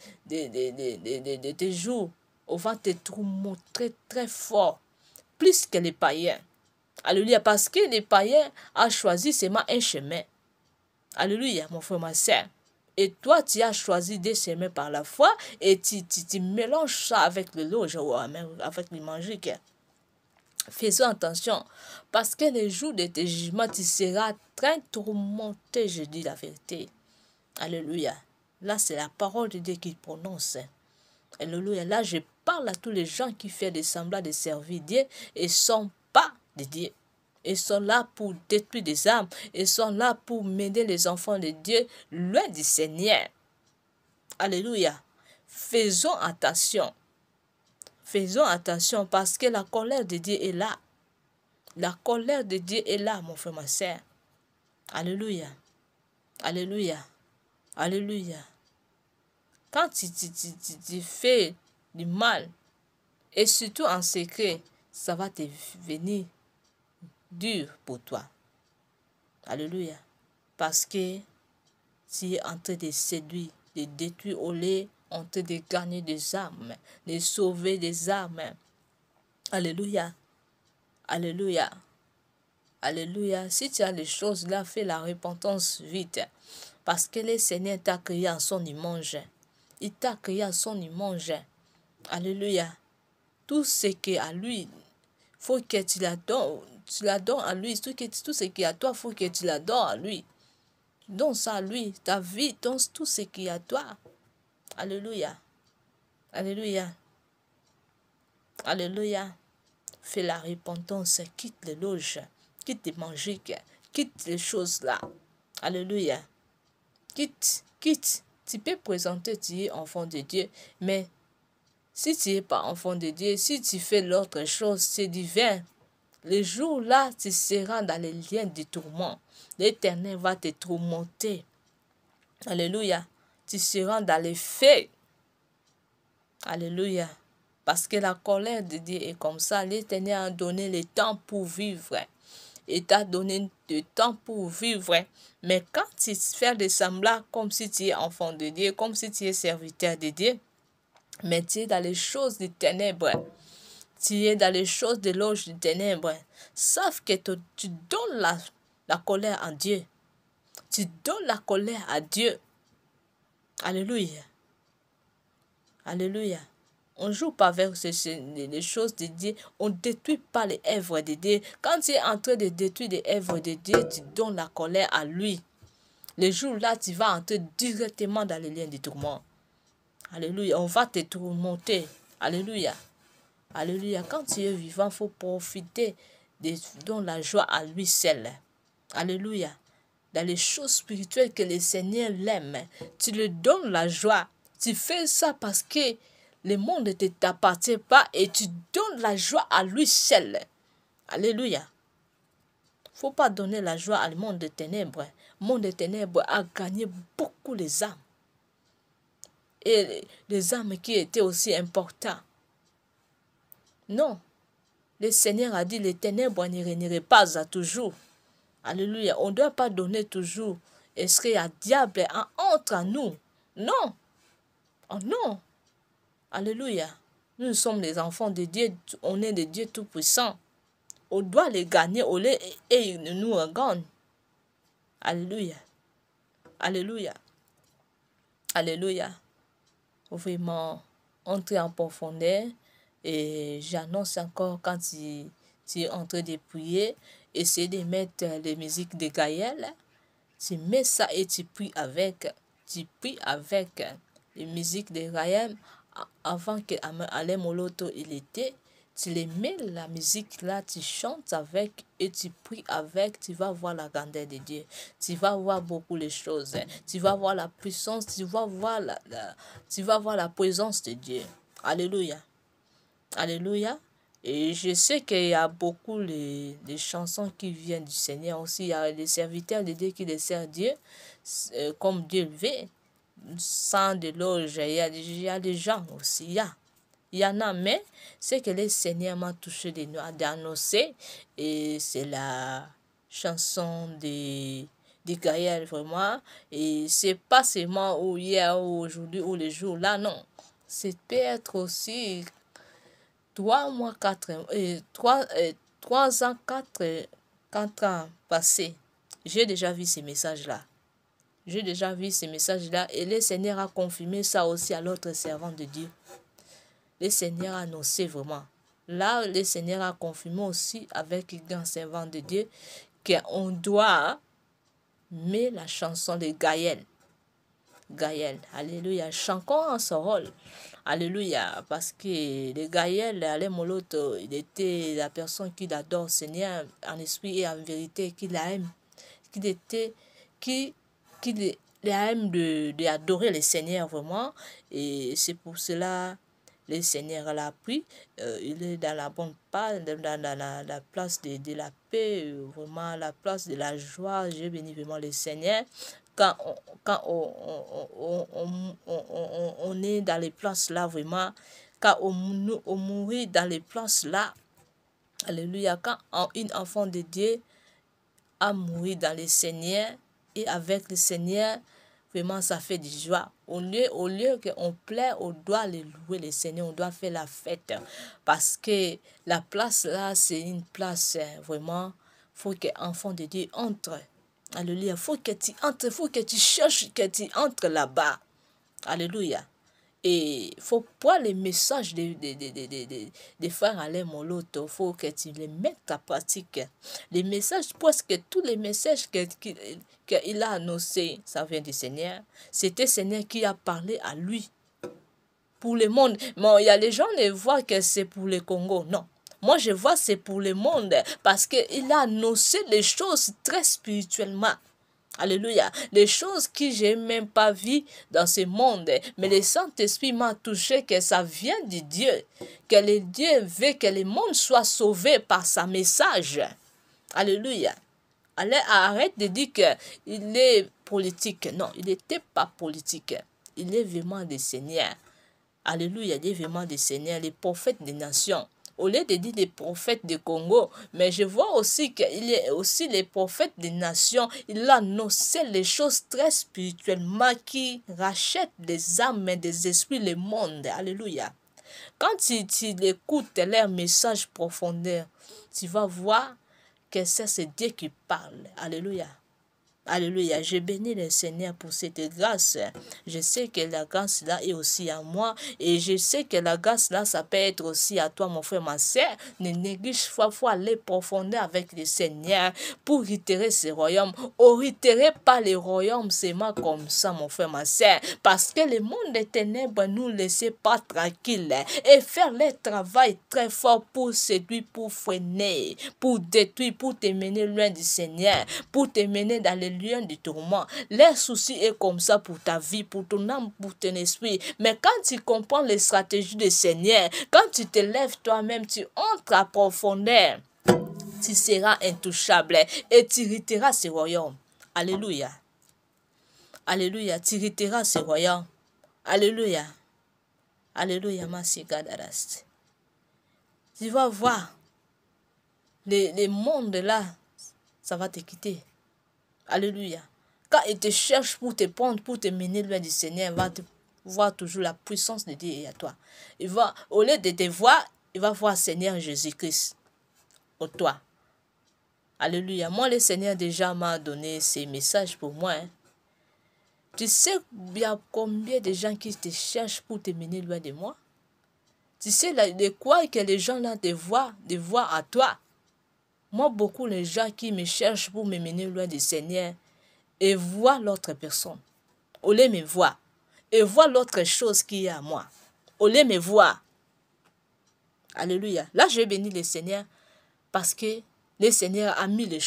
tes jours, on va te montrer très fort, plus que les païens. Alléluia, parce que les païens ont choisi seulement un chemin. Alléluia, mon frère, ma soeur. Et toi, tu as choisi des chemins par la foi et tu mélanges ça avec le loge ou avec le magique. Faisons attention, parce que les jours de tes jugements, tu seras très tourmenté, je dis la vérité. Alléluia. Là, c'est la parole de Dieu qui prononce. Alléluia. Là, je parle à tous les gens qui font des semblants de servir Dieu et ne sont pas de Dieu. Ils sont là pour détruire des âmes. Ils sont là pour mener les enfants de Dieu loin du Seigneur. Alléluia. Faisons attention. Faisons attention parce que la colère de Dieu est là. La colère de Dieu est là, mon frère, ma soeur. Alléluia. Alléluia. Alléluia. Quand tu fais du mal, et surtout en secret, ça va devenir dur pour toi. Alléluia. Parce que tu es en train de séduire, de détruire au lait, en train de gagner des âmes, de sauver des âmes. Alléluia. Alléluia. Alléluia. Si tu as les choses là, fais la repentance vite. Parce que le Seigneur t'a créé en son image. Il t'a créé en son image. Alléluia. Tout ce qui est à lui, faut que tu l'adores à lui. Tout ce qui est à toi, faut que tu l'adores à lui. Donne ça à lui, ta vie, donne tout ce qui est à toi. Alléluia. Alléluia. Alléluia. Fais la repentance, quitte les loges, quitte les magiques, quitte les choses là. Alléluia. Quitte. Tu peux présenter, tu es enfant de Dieu, mais si tu n'es pas enfant de Dieu, si tu fais l'autre chose, c'est divin. Le jour-là, tu seras dans les liens du tourment. L'Éternel va te tourmenter. Alléluia. Tu seras dans les faits. Alléluia. Parce que la colère de Dieu est comme ça. L'Éternel a donné le temps pour vivre. Il t'a donné du temps pour vivre. Mais quand tu fais des semblants comme si tu es enfant de Dieu, comme si tu es serviteur de Dieu, mais tu es dans les choses des ténèbres. Tu es dans les choses de l'âge des ténèbres. Sauf que tu donnes la colère à Dieu. Tu donnes la colère à Dieu. Alléluia. Alléluia. On ne joue pas avec les choses de Dieu. On ne détruit pas les œuvres de Dieu. Quand tu es en train de détruire les œuvres de Dieu, tu donnes la colère à lui. Le jour-là, tu vas entrer directement dans les liens du tourment. Alléluia. On va te tourmenter. Alléluia. Alléluia. Quand tu es vivant, il faut profiter de donner la joie à lui seul. Alléluia. Dans les choses spirituelles que le Seigneur l'aime, tu lui donnes la joie. Tu fais ça parce que le monde ne t'appartient pas et tu donnes la joie à lui seul. Alléluia. Il ne faut pas donner la joie au monde des ténèbres. Le monde des ténèbres a gagné beaucoup les âmes. Et les âmes qui étaient aussi importantes. Non. Le Seigneur a dit, les ténèbres ne régneraient pas à toujours. Alléluia. On ne doit pas donner toujours esprit à diable entre nous. Non. Oh non. Alléluia. Nous sommes les enfants de Dieu. On est de Dieu Tout-Puissant. On doit les gagner au lait et ils nous regardent. Alléluia. Alléluia. Alléluia. Vraiment, entrer en profondeur. Et j'annonce encore quand tu es en train de prier, essaie de mettre les musiques de Gaël. Tu mets ça et tu pries avec. Tu pries avec les musiques de Raïm. Avant que Alain Moloto il était, tu les mets la musique là, tu chantes avec et tu pries avec, tu vas voir la grandeur de Dieu. Tu vas voir beaucoup les choses. Tu vas voir la puissance, tu vas voir tu vas voir la présence de Dieu. Alléluia. Alléluia. Et je sais qu'il y a beaucoup de chansons qui viennent du Seigneur aussi. Il y a des serviteurs de Dieu qui les servent Dieu, comme Dieu le veut, sans déloge. Il y a des gens aussi. Il y en a, mais c'est que le Seigneur m'a touché d'annoncer. Et c'est la chanson de Gaël, vraiment. Et c'est pas seulement hier ou aujourd'hui ou les jours là, non. C'est peut-être aussi 3 mois, 3 ans, 4 ans passés. J'ai déjà vu ces messages-là. J'ai déjà vu ces messages-là et le Seigneur a confirmé ça aussi à l'autre servant de Dieu. Le Seigneur a annoncé vraiment. Là, le Seigneur a confirmé aussi avec un grand servant de Dieu qu'on doit mettre la chanson de Gaël. Gaël, alléluia, chantons son rôle. Alléluia, parce que le Gaël, Alain Moloto, il était la personne qui adore le Seigneur en esprit et en vérité, qui l'aime, qui aime d'adorer le Seigneur vraiment. Et c'est pour cela le Seigneur l'a pris. Il est dans la bonne place, dans la place de la paix, vraiment la place de la joie. J'ai béni vraiment le Seigneur. Quand on est dans les places là, vraiment, quand on mourit dans les places là, alléluia, quand un enfant de Dieu a mouru dans le Seigneur et avec le Seigneur, vraiment ça fait du joie. Au lieu qu'on plaît, on doit les louer le Seigneur, on doit faire la fête. Parce que la place là, c'est une place vraiment, il faut qu'un enfant de Dieu entre. Alléluia. Il faut que tu entres, il faut que tu cherches, que tu entres là-bas. Alléluia. Et il faut prendre les messages des frères Alain Moloto. Il faut que tu les mettes en pratique. Les messages, presque tous les messages qu'il a annoncés, ça vient du Seigneur. C'était le Seigneur qui a parlé à lui. Pour le monde. Mais il y a les gens qui voient que c'est pour le Congo. Non. Moi, je vois c'est pour le monde parce qu'il a annoncé les choses très spirituellement. Alléluia. Les choses que je n'ai même pas vues dans ce monde. Mais le Saint-Esprit m'a touché que ça vient de Dieu. Que le Dieu veut que le monde soit sauvé par sa message. Alléluia. Arrête de dire qu'il est politique. Non, il n'était pas politique. Il est vraiment des seigneurs. Alléluia, il est vraiment des seigneurs, les prophètes des nations. Au lieu de dire les prophètes du Congo, mais je vois aussi qu'il est aussi les prophètes des nations. Il a annoncé les choses très spirituellement qui rachètent des âmes et des esprits, le monde. Alléluia. Quand tu écoutes leur message profondeur, tu vas voir que c'est Dieu qui parle. Alléluia. Alléluia, je bénis le Seigneur pour cette grâce. Je sais que la grâce là est aussi à moi et je sais que la grâce là, ça peut être aussi à toi, mon frère, ma soeur. Ne néglige parfois les profondeurs avec le Seigneur pour itérer ce royaume. Itérer pas le royaume seulement comme ça, mon frère, ma soeur, parce que le monde des ténèbres nous laisse pas tranquille et faire le travail très fort pour séduire, pour freiner, pour détruire, pour te mener loin du Seigneur, pour te mener dans les lieux du tourment. Les soucis est comme ça pour ta vie, pour ton âme, pour ton esprit. Mais quand tu comprends les stratégies du Seigneur, quand tu te lèves toi-même, tu entres à profondeur, tu seras intouchable et tu hériteras ce royaume. Alléluia. Alléluia, tu hériteras ce royaume. Alléluia. Alléluia, merci Gadarast. Tu vas voir, les mondes là, ça va te quitter. Alléluia. Quand il te cherche pour te prendre, pour te mener loin du Seigneur, il va te voir toujours la puissance de Dieu à toi. Il va, au lieu de te voir, il va voir Seigneur Jésus-Christ en toi. Alléluia. Moi, le Seigneur déjà m'a donné ces messages pour moi. Tu sais, il y a combien de gens qui te cherchent pour te mener loin de moi? Tu sais de quoi que les gens là te voient à toi? Moi, beaucoup de gens qui me cherchent pour me mener loin du Seigneur, et voir l'autre personne. Au lieu de me voir. Et voir l'autre chose qui est à moi. Au lieu de me voir. Alléluia. Là, je bénis le Seigneur parce que le Seigneur a mis les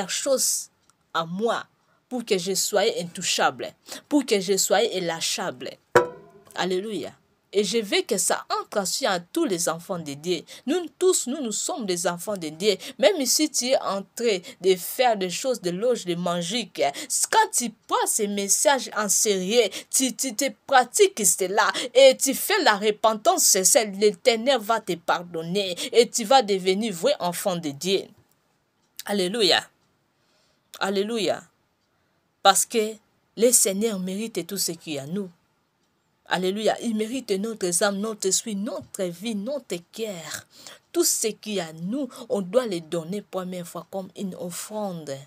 choses à moi pour que je sois intouchable, pour que je sois illâchable. Alléluia. Et je veux que ça entre aussi en tous les enfants de Dieu. Nous tous, nous sommes des enfants de Dieu. Même si tu es en train de faire des choses de loge, de magique, quand tu prends ces messages en sérieux, tu te pratiques cela et tu fais la repentance, c'est l'Éternel va te pardonner et tu vas devenir vrai enfant de Dieu. Alléluia. Alléluia. Parce que le Seigneur mérite tout ce qu'il y a à nous. Alléluia. Il mérite notre âme, notre esprit, notre vie, notre cœur. Tout ce qu'il y a à nous, on doit le donner première fois comme une offrande.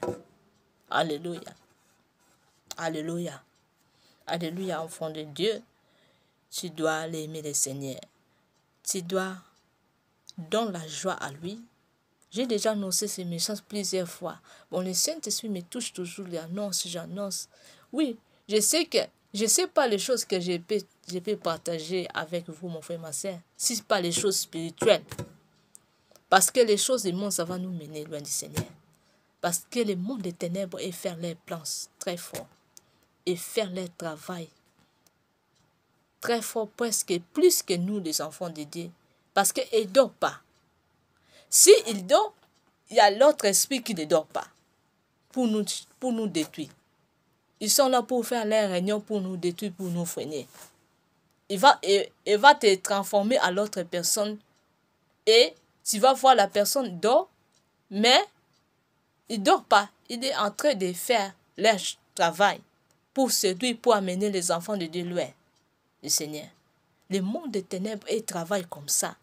Alléluia. Alléluia. Alléluia, enfant de Dieu. Tu dois l'aimer le Seigneur. Tu dois donner la joie à lui. J'ai déjà annoncé ces messages plusieurs fois. Bon, le Saint-Esprit me touche toujours, j'annonce. Oui, je sais pas les choses que je peux partager avec vous, mon frère, ma soeur, si ce n'est pas les choses spirituelles. Parce que les choses du monde, ça va nous mener loin du Seigneur. Parce que le monde des ténèbres est faire leurs plans très fort. Et faire leur travail très fort, presque plus que nous, les enfants de Dieu. Parce qu'ils ne dorment pas. Si il dort, il y a l'autre esprit qui ne dort pas pour nous détruire. Ils sont là pour faire leur réunion, pour nous détruire, pour nous freiner. Il va te transformer à l'autre personne et tu vas voir la personne dort, mais il ne dort pas. Il est en train de faire leur travail pour séduire, pour amener les enfants de Dieu loin du Seigneur. Le monde des ténèbres, il travaille comme ça.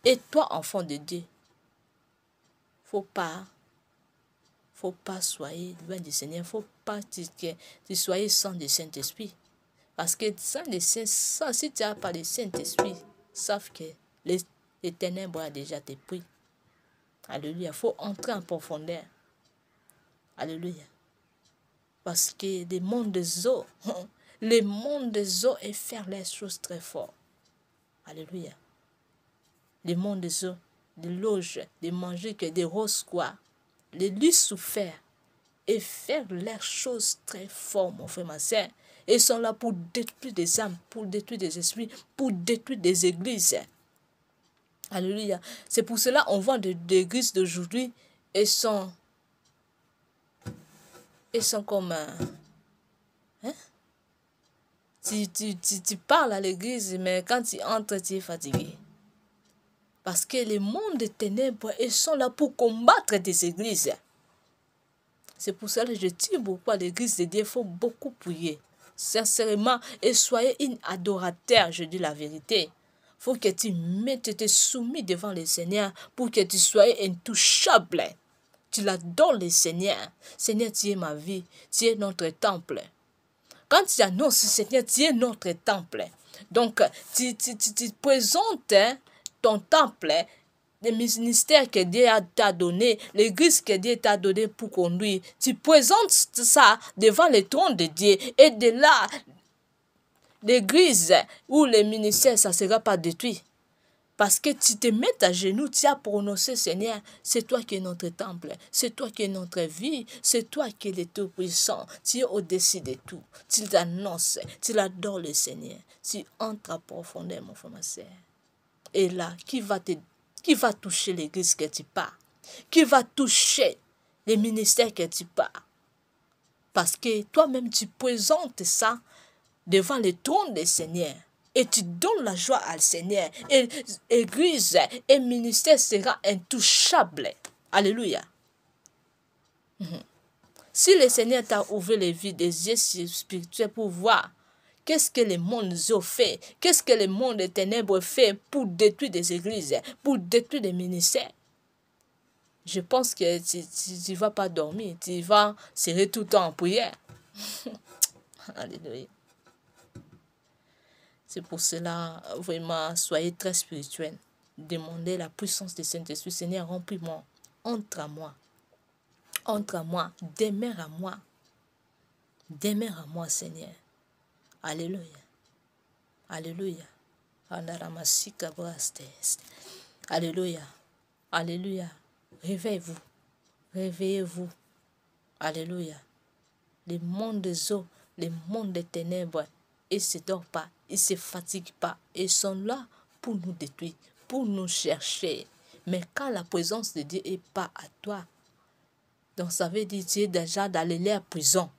Et toi, enfant de Dieu, faut pas soyez loin du Seigneur, faut pas que tu soyez sans le Saint-Esprit. Parce que si tu n'as pas le Saint-Esprit, sauf que les ténèbres ont déjà été pris. Alléluia, il faut entrer en profondeur. Alléluia. Parce que le monde des eaux, est faire les choses très fort. Alléluia. Le monde des eaux, des loges, des magiques, des roses quoi, les lui souffrir et faire leurs choses très fort, mon frère, ma soeur. Ils sont là pour détruire des âmes, pour détruire des esprits, pour détruire des églises. Alléluia. C'est pour cela qu'on voit des églises d'aujourd'hui et sont comme hein? Tu parles à l'église, mais quand tu entres, tu es fatigué. Parce que le monde des ténèbres, ils sont là pour combattre des églises. C'est pour cela que je tire beaucoup à l'église de Dieu. Il faut beaucoup prier. Sincèrement, et soyez une adorateur, je dis la vérité. Il faut que tu te soumis devant le Seigneur pour que tu sois intouchable. Tu l'adores le Seigneur. Seigneur, tu es ma vie. Tu es notre temple. Quand tu annonces, Seigneur, tu es notre temple. Donc, tu présentes ton temple, le ministère que Dieu t'a donné, l'église que Dieu t'a donné pour conduire. Tu présentes ça devant le trône de Dieu. Et de là, l'église ou le ministère, ça ne sera pas détruit. Parce que tu te mets à genoux, tu as prononcé, Seigneur, c'est toi qui es notre temple, c'est toi qui es notre vie, c'est toi qui es le Tout-Puissant, tu es au-dessus de tout. Tu l'annonces, tu l'adores le Seigneur, tu entres à profondeur, mon frère, ma soeur. Et là, qui va toucher l'église que tu pars? Qui va toucher les ministères que tu pars? Parce que toi-même, tu présentes ça devant le trône du Seigneur. Et tu donnes la joie au Seigneur. Et l'église et le ministère sera intouchable. Alléluia. Si le Seigneur t'a ouvert les yeux des yeux spirituels pour voir qu'est-ce que le monde fait, qu'est-ce que le monde des ténèbres fait pour détruire des églises, pour détruire des ministères, je pense que tu ne vas pas dormir, tu vas serrer tout le temps en prière. Alléluia. C'est pour cela, vraiment, soyez très spirituels. Demandez la puissance du Saint-Esprit. Seigneur, remplis-moi. Entre à moi. Entre à moi. Demeure à moi. Demeure à moi, Seigneur. Alléluia. Alléluia. Alléluia. Alléluia. Réveillez-vous. Réveillez-vous. Alléluia. Le monde des eaux, le monde des ténèbres, ils ne se dorment pas, ils ne se fatiguent pas. Ils sont là pour nous détruire, pour nous chercher. Mais quand la présence de Dieu n'est pas à toi, donc ça veut dire que tu es déjà dans la prison.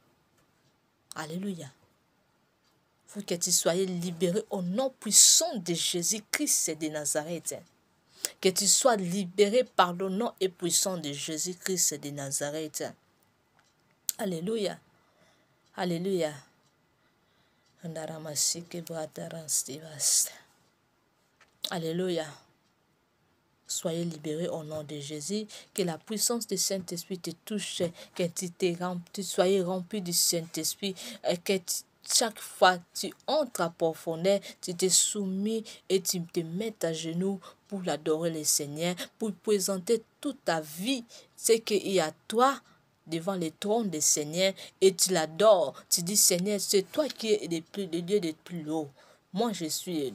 Alléluia. Il faut que tu sois libéré au nom puissant de Jésus-Christ de Nazareth. Que tu sois libéré par le nom et puissant de Jésus-Christ de Nazareth. Alléluia. Alléluia. Alléluia. Soyez libérés au nom de Jésus. Que la puissance du Saint-Esprit te touche. Que tu sois rempli du Saint-Esprit. Et que chaque fois que tu entres à profondeur, tu te soumis et tu te mets à genoux pour l'adorer le Seigneur, pour présenter toute ta vie, ce qu'il y a à toi, devant le trône du Seigneur, et tu l'adores. Tu dis, Seigneur, c'est toi qui es le Dieu de plus haut. Moi, je suis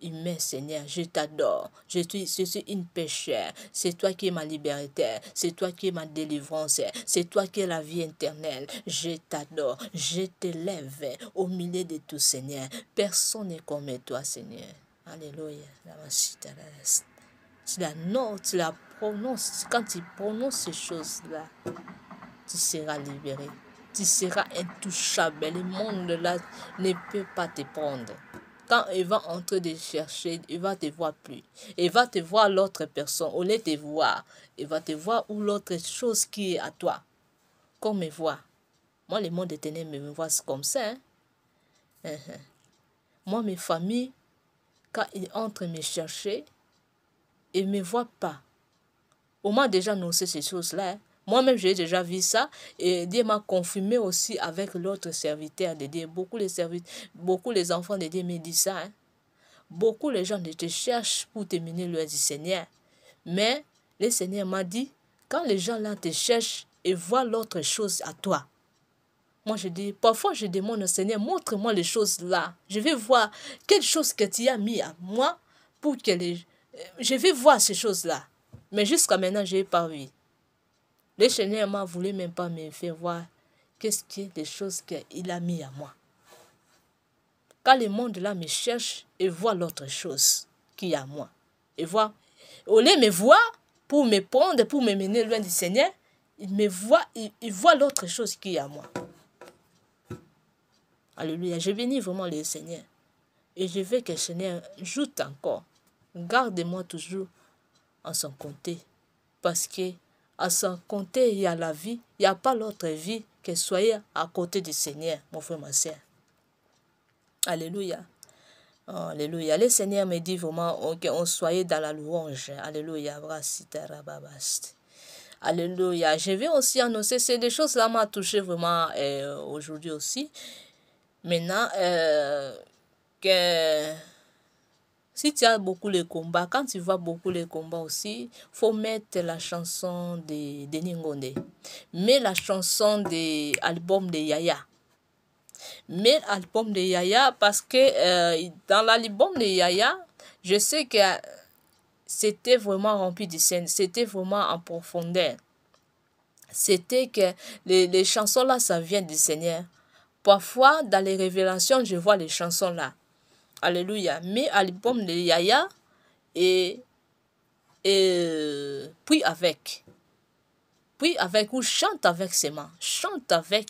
humain, Seigneur, je t'adore. Je suis une pécheur. C'est toi qui es ma liberté. C'est toi qui es ma délivrance. C'est toi qui es la vie éternelle. Je t'adore. Je t'élève au milieu de tout, Seigneur. Personne n'est comme toi, Seigneur. Alléluia. Tu la prononces. Quand tu prononces ces choses-là, tu seras libéré. Tu seras intouchable. Le monde-là ne peut pas te prendre. Quand il va entrer de chercher, il va te voir plus. Il va te voir l'autre personne. Au lieu de te voir, il va te voir ou l'autre chose qui est à toi. Comme me voit. Moi, le monde des ténèbres me voit comme ça. Hein? Moi, mes familles, quand ils entrent me chercher, ils ne me voient pas. Au moins, déjà, nous savons ces choses-là. Hein? Moi-même, j'ai déjà vu ça et Dieu m'a confirmé aussi avec l'autre serviteur de Dieu. Beaucoup les enfants de Dieu me disent ça. Hein? Beaucoup les gens te cherchent pour te mener loin du Seigneur. Mais le Seigneur m'a dit, quand les gens là te cherchent et voient l'autre chose à toi, moi je dis, parfois je demande au Seigneur, montre-moi les choses là. Je vais voir quelle chose que tu as mis à moi pour que je vais voir ces choses là. Mais jusqu'à maintenant, je n'ai pas vu. Le Seigneur m'a voulu même pas me faire voir qu'est-ce qui est les choses qu'il a mis à moi. Quand le monde là me cherche et voit l'autre chose qui est à moi, et voit, au lieu de me voir pour me prendre, pour me mener loin du Seigneur, il voit l'autre chose qui est à moi. Alléluia, je bénis vraiment le Seigneur. Et je veux que le Seigneur joute encore. Garde-moi toujours en son côté. Parce que à son côté, il y a la vie. Il n'y a pas l'autre vie que soyez à côté du Seigneur, mon frère, ma soeur. Alléluia. Alléluia. Le Seigneur me dit vraiment qu'on soit dans la louange. Alléluia. Alléluia. Je vais aussi annoncer, c'est des choses là m'a touché vraiment aujourd'hui aussi. Maintenant, que si tu as beaucoup de combats, quand tu vois beaucoup de combats aussi, il faut mettre la chanson de Denis Ngonde. Mais la chanson de l'album de Yaya. Mais l'album de Yaya, parce que dans l'album de Yaya, je sais que c'était vraiment rempli de scènes, c'était vraiment en profondeur. C'était que les chansons là, ça vient du Seigneur. Parfois, dans les révélations, je vois les chansons là. Alléluia. Mais l'album de Yaya, et puis avec, ou chante avec ses mains. Chante avec.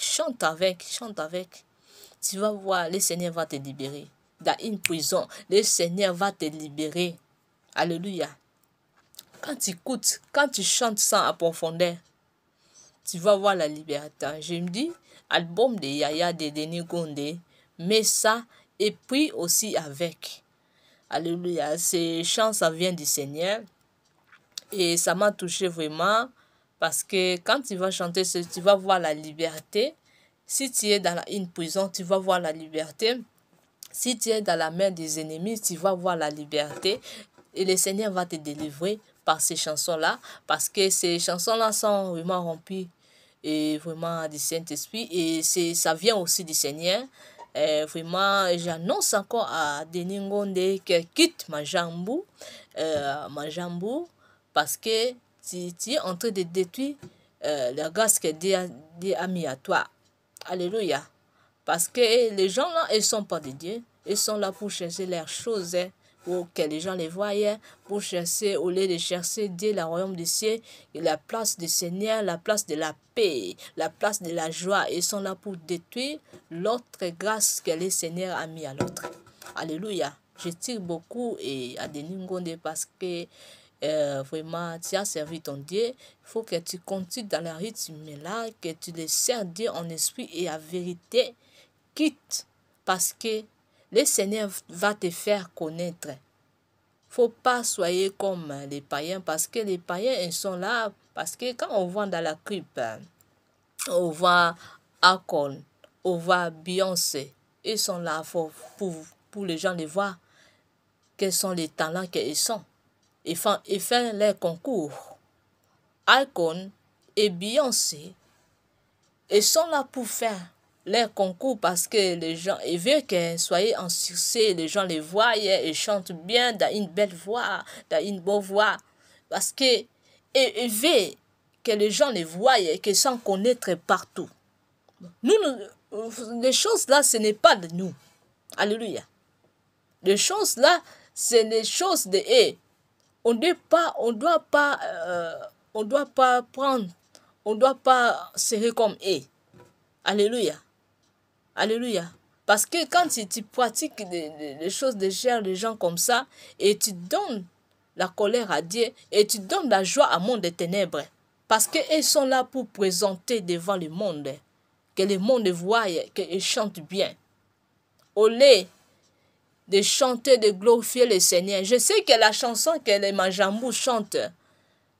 Tu vas voir, le Seigneur va te libérer. Dans une prison, le Seigneur va te libérer. Alléluia. Quand tu écoutes, quand tu chantes ça en profondeur, tu vas voir la liberté. Je me dis, album de Yaya, de Denis Ngonde, mais ça, et puis aussi avec. Alléluia. Ces chants, ça vient du Seigneur. Et ça m'a touché vraiment, parce que quand tu vas chanter, tu vas voir la liberté. Si tu es dans une prison, tu vas voir la liberté. Si tu es dans la main des ennemis, tu vas voir la liberté. Et le Seigneur va te délivrer par ces chansons-là. Parce que ces chansons-là sont vraiment remplies et vraiment du Saint-Esprit. Et ça vient aussi du Seigneur. Vraiment, j'annonce encore à Denis Ngonde qu'elle quitte Majambou, parce que tu es en train de détruire la grâce que Dieu a mis à toi. Alléluia. Parce que les gens là, ils ne sont pas de Dieu. Ils sont là pour chercher leurs choses, pour que les gens les voient, pour chercher, au lieu de chercher Dieu, le royaume du ciel, la place du Seigneur, la place de la paix, la place de la joie. Ils sont là pour détruire l'autre grâce que le Seigneur a mis à l'autre. Alléluia. Je tire beaucoup et à Denis Ngonde parce que vraiment, tu as servi ton Dieu. Il faut que tu continues dans la rythme là, que tu le sers Dieu en esprit et en vérité. Quitte parce que le Seigneur va te faire connaître. Faut pas soyez comme les païens parce que les païens ils sont là parce que quand on voit dans la crypte, on voit Akon, on voit Beyoncé, ils sont là pour les gens de voir quels sont les talents qu'ils sont. Ils font leur concours. Akon et Beyoncé, ils sont là pour faire leur concours parce que les gens, ils veulent que soyez en succès, les gens les voient et chantent bien dans une belle voix, dans une bonne voix. Parce que ils veulent que les gens les voient et qu'ils s'en connaître partout. Les choses là, ce n'est pas de nous. Alléluia. Les choses là, c'est les choses de eux. On ne doit pas serrer comme eux. Alléluia. Alléluia. Parce que quand tu pratiques les choses de chair, les gens comme ça, et tu donnes la colère à Dieu, et tu donnes la joie à monde des ténèbres, parce qu'ils sont là pour présenter devant le monde, que le monde voie qu'ils chantent bien. Au lieu de chanter, de glorifier le Seigneur. Je sais que la chanson que les Majambou chantent,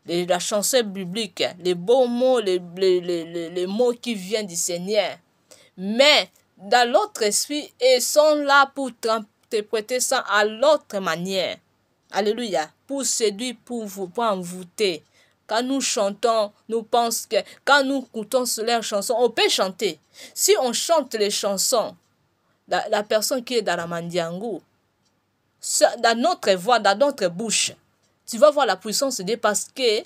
la chanson biblique, les beaux mots, les mots qui viennent du Seigneur, mais dans l'autre esprit, ils sont là pour interpréter ça à l'autre manière. Alléluia. Pour séduire, pour envoûter. Quand nous chantons, nous pensons que quand nous écoutons leurs chansons, on peut chanter. Si on chante les chansons, la personne qui est dans la mandiangou, dans notre voix, dans notre bouche, tu vas voir la puissance de Dieu parce que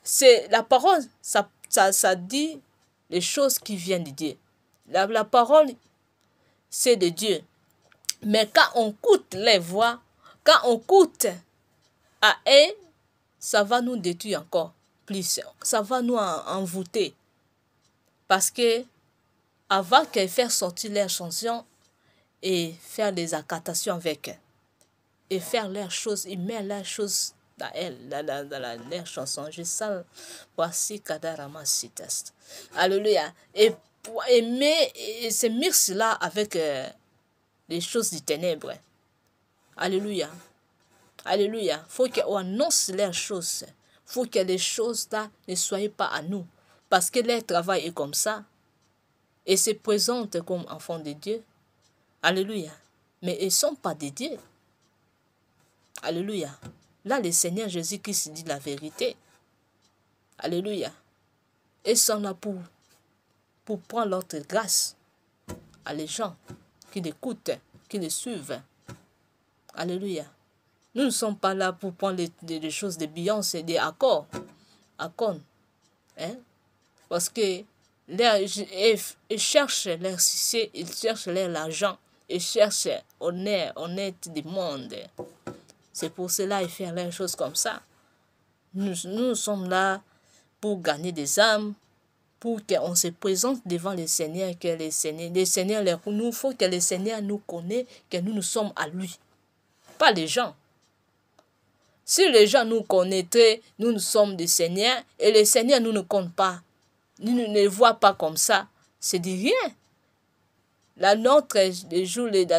c'est la parole, ça dit les choses qui viennent de Dieu. La parole, c'est de Dieu. Mais quand on écoute les voix, quand on écoute à eux, ça va nous détruire encore plus. Ça va nous envoûter. Parce que avant qu'elles fassent sortir leurs chansons et faire des accatations avec elles, et faire leurs choses, ils mettent leurs choses dans elles, dans leurs chansons. Je sens, voici Kadarama Sitest. Alléluia. Et aimer et se mixer là avec les choses du ténèbre. Alléluia. Alléluia. Faut qu'on annonce les choses. Faut que les choses là ne soient pas à nous. Parce que leur travail est comme ça. Et se présentent comme enfants de Dieu. Alléluia. Mais ils ne sont pas de Dieu. Alléluia. Là, le Seigneur Jésus-Christ dit la vérité. Alléluia. Ils sont là pour prendre l'autre grâce à les gens qui l'écoutent, qui les suivent. Alléluia. Nous ne sommes pas là pour prendre les choses de Beyoncé, des accords. Accords. Hein? Parce que ils cherchent leur succès, ils cherchent leur argent, ils cherchent honnête du monde. C'est pour cela qu'ils font les choses comme ça. Nous sommes là pour gagner des âmes, pour qu'on se présente devant le Seigneur, que le Seigneur, nous faut que le Seigneur nous connaisse, que nous sommes à lui. Pas les gens. Si les gens nous connaîtraient, nous sommes des Seigneurs, et le Seigneur nous ne compte pas. Nous ne les voit pas comme ça. C'est de rien. Dans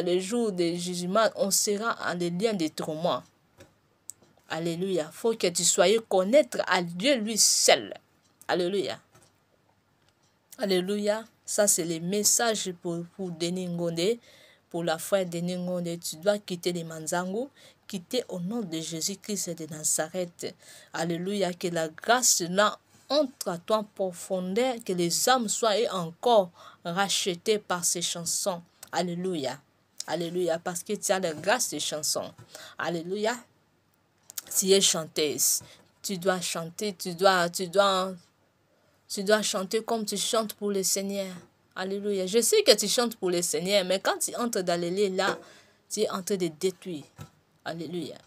les jours de jugement, on sera en des liens de tourment. Alléluia. Il faut que tu sois connaître à Dieu lui seul. Alléluia. Alléluia. Ça, c'est le message pour Denis Ngonde, pour la frère Denis Ngonde. Tu dois quitter les Manzango, quitter au nom de Jésus-Christ de Nazareth. Alléluia. Que la grâce là, entre à toi en profondeur, que les âmes soient encore rachetées par ces chansons. Alléluia. Alléluia, parce que tu as la grâce des chansons. Alléluia. Tu es chanteuse. Tu dois chanter, tu dois chanter comme tu chantes pour le Seigneur. Alléluia. Je sais que tu chantes pour le Seigneur, mais quand tu entres dans les lieux là, tu es en train de détruire. Alléluia.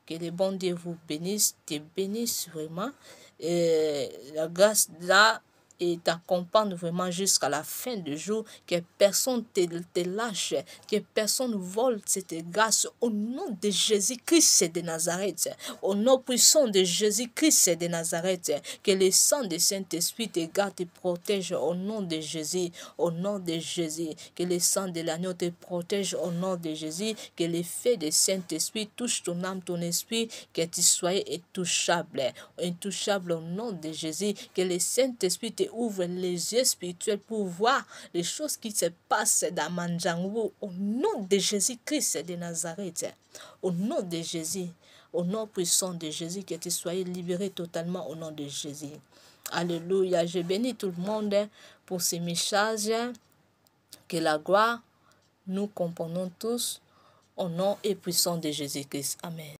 Que le bon Dieu vous bénisse, te bénisse vraiment. Et la grâce là et t'accompagne vraiment jusqu'à la fin du jour, que personne te lâche, que personne vole cette grâce au nom de Jésus-Christ de Nazareth, au nom puissant de Jésus-Christ de Nazareth, que le sang du Saint-Esprit te garde, te protège au nom de Jésus, au nom de Jésus, que le sang de l'agneau te protège au nom de Jésus, que l'effet du Saint-Esprit touche ton âme, ton esprit, que tu sois intouchable, intouchable au nom de Jésus, que le Saint-Esprit te ouvre les yeux spirituels pour voir les choses qui se passent dans Manjangou au nom de Jésus-Christ de Nazareth. Au nom de Jésus, au nom puissant de Jésus, que tu sois libéré totalement au nom de Jésus. Alléluia. Je bénis tout le monde pour ces messages. Que la gloire, nous comprenons tous au nom et puissant de Jésus-Christ. Amen.